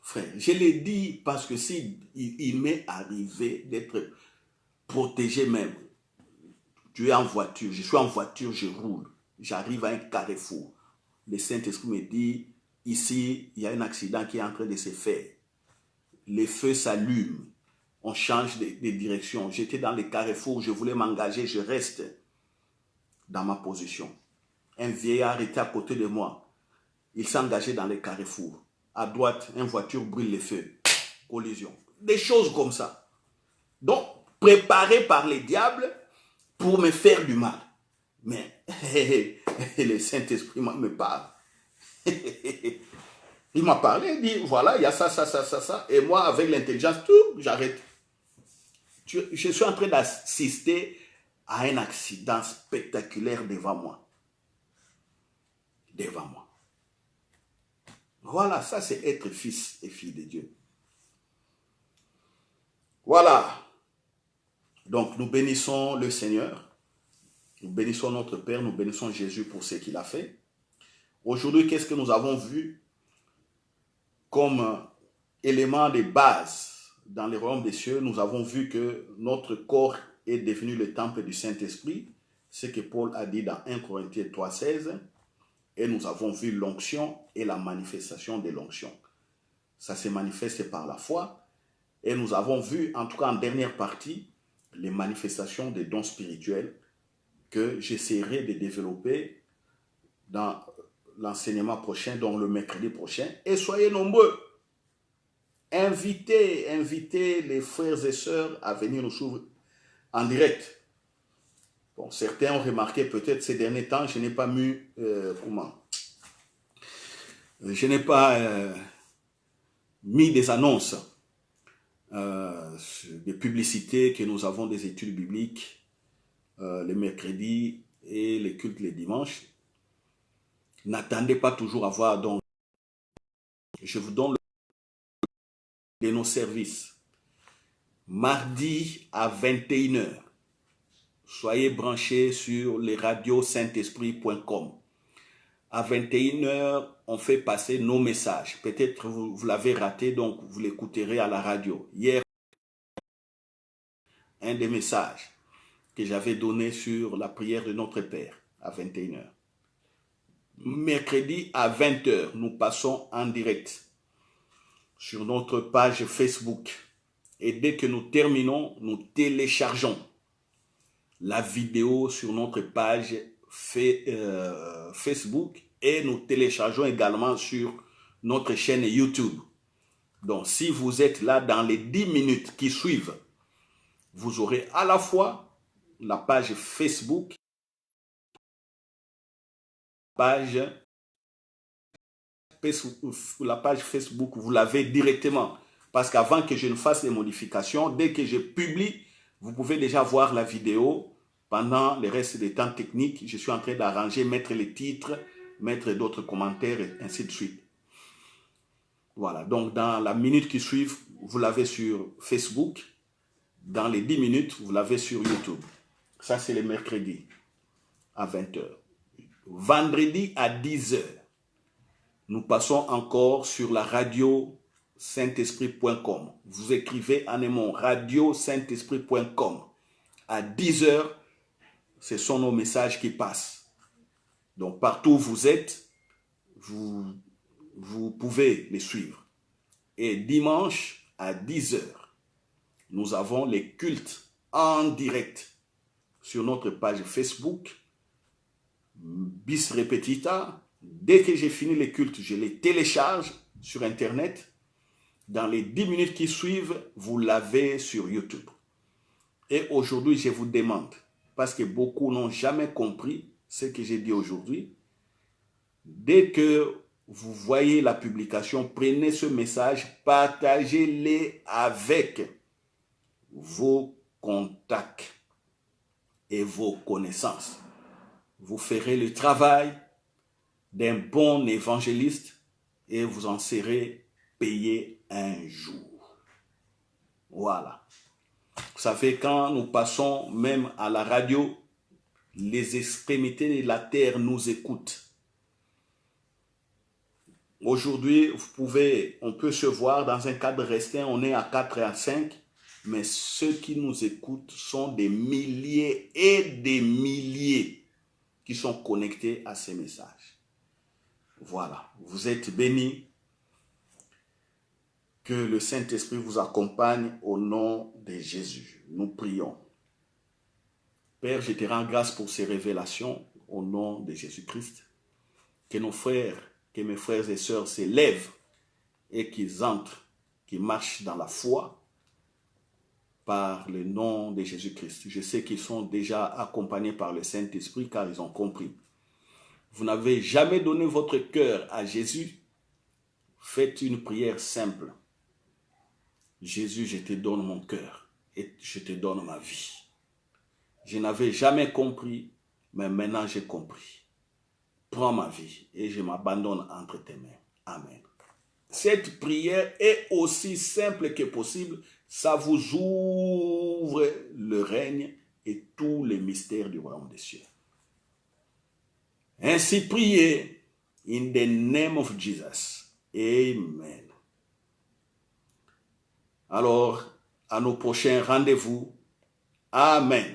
Speaker 1: Frère, je l'ai dit parce que si il m'est arrivé d'être protégé même. Tu es en voiture, je suis en voiture, je roule. J'arrive à un carrefour. Le Saint-Esprit me dit, ici, il y a un accident qui est en train de se faire. Les feux s'allument. On change de direction. J'étais dans le carrefour, je voulais m'engager, je reste dans ma position. Un vieillard était à côté de moi. Il s'est engagé dans le carrefour. À droite, une voiture brûle les feux. Collision. Des choses comme ça. Donc, préparé par les diables pour me faire du mal. Mais le Saint-Esprit me parle. Il m'a parlé, il dit, voilà, il y a ça, ça, ça, ça, ça. Et moi, avec l'intelligence, tout, j'arrête. Je suis en train d'assister à un accident spectaculaire devant moi. Devant moi. Voilà, ça c'est être fils et fille de Dieu. Voilà. Donc nous bénissons le Seigneur. Nous bénissons notre Père, nous bénissons Jésus pour ce qu'il a fait. Aujourd'hui, qu'est-ce que nous avons vu comme élément de base dans le royaume des cieux? Nous avons vu que notre corps est devenu le temple du Saint-Esprit, ce que Paul a dit dans 1 Corinthiens 3,16. Et nous avons vu l'onction et la manifestation de l'onction. ça se manifeste par la foi. Et nous avons vu, en tout cas en dernière partie, les manifestations des dons spirituels que j'essaierai de développer dans l'enseignement prochain, donc le mercredi prochain. Et soyez nombreux. Invitez les frères et sœurs à venir nous suivre en direct. Bon, certains ont remarqué peut-être ces derniers temps, je n'ai pas mis, je n'ai pas mis des annonces, des publicités que nous avons des études bibliques les mercredis et les cultes les dimanches. N'attendez pas toujours à voir, donc je vous donne de nos services. Mardi à 21h, soyez branchés sur les radios saint-esprit.com. À 21h, on fait passer nos messages. Peut-être vous l'avez raté, donc vous l'écouterez à la radio. Hier, un des messages que j'avais donné sur la prière de notre Père à 21h. Mercredi à 20h, nous passons en direct sur notre page Facebook. Et dès que nous terminons, nous téléchargeons la vidéo sur notre page Facebook et nous téléchargeons également sur notre chaîne YouTube. Donc, si vous êtes là dans les 10 minutes qui suivent, vous aurez à la fois la page Facebook, la page Facebook, vous l'avez directement. Parce qu'avant que je ne fasse les modifications, dès que je publie, vous pouvez déjà voir la vidéo. Pendant le reste des temps techniques, je suis en train d'arranger, mettre les titres, mettre d'autres commentaires et ainsi de suite. Voilà, donc dans la minute qui suit, vous l'avez sur Facebook. Dans les 10 minutes, vous l'avez sur YouTube. Ça, c'est le mercredi à 20h. Vendredi à 10h, nous passons encore sur la radio saint-esprit.com. Vous écrivez en un mot, radio saint-esprit.com. À 10h, ce sont nos messages qui passent. Donc, partout où vous êtes, vous pouvez les suivre. Et dimanche à 10h, nous avons les cultes en direct sur notre page Facebook, Bis Repetita. Dès que j'ai fini les cultes, je les télécharge sur Internet. Dans les 10 minutes qui suivent, vous l'avez sur YouTube. Et aujourd'hui, je vous demande, parce que beaucoup n'ont jamais compris ce que j'ai dit aujourd'hui, dès que vous voyez la publication, prenez ce message, partagez-le avec vos contacts et vos connaissances. Vous ferez le travail d'un bon évangéliste et vous en serez payé un jour. Voilà. Vous savez, quand nous passons même à la radio, les extrémités de la terre nous écoutent. Aujourd'hui, on peut se voir dans un cadre restreint, on est à 4 et à 5, mais ceux qui nous écoutent sont des milliers et des milliers qui sont connectés à ces messages. Voilà, vous êtes bénis. Que le Saint-Esprit vous accompagne au nom de Jésus. Nous prions. Père, je te rends grâce pour ces révélations au nom de Jésus-Christ. Que nos frères, que mes frères et sœurs s'élèvent et qu'ils entrent, qu'ils marchent dans la foi par le nom de Jésus-Christ. Je sais qu'ils sont déjà accompagnés par le Saint-Esprit car ils ont compris. Vous n'avez jamais donné votre cœur à Jésus. Faites une prière simple. Jésus, je te donne mon cœur et je te donne ma vie. Je n'avais jamais compris, mais maintenant j'ai compris. Prends ma vie et je m'abandonne entre tes mains. Amen. Cette prière est aussi simple que possible. Ça vous ouvre le règne et tous les mystères du royaume des cieux. Ainsi priez in the name of Jesus. Amen. Alors, à nos prochains rendez-vous. Amen.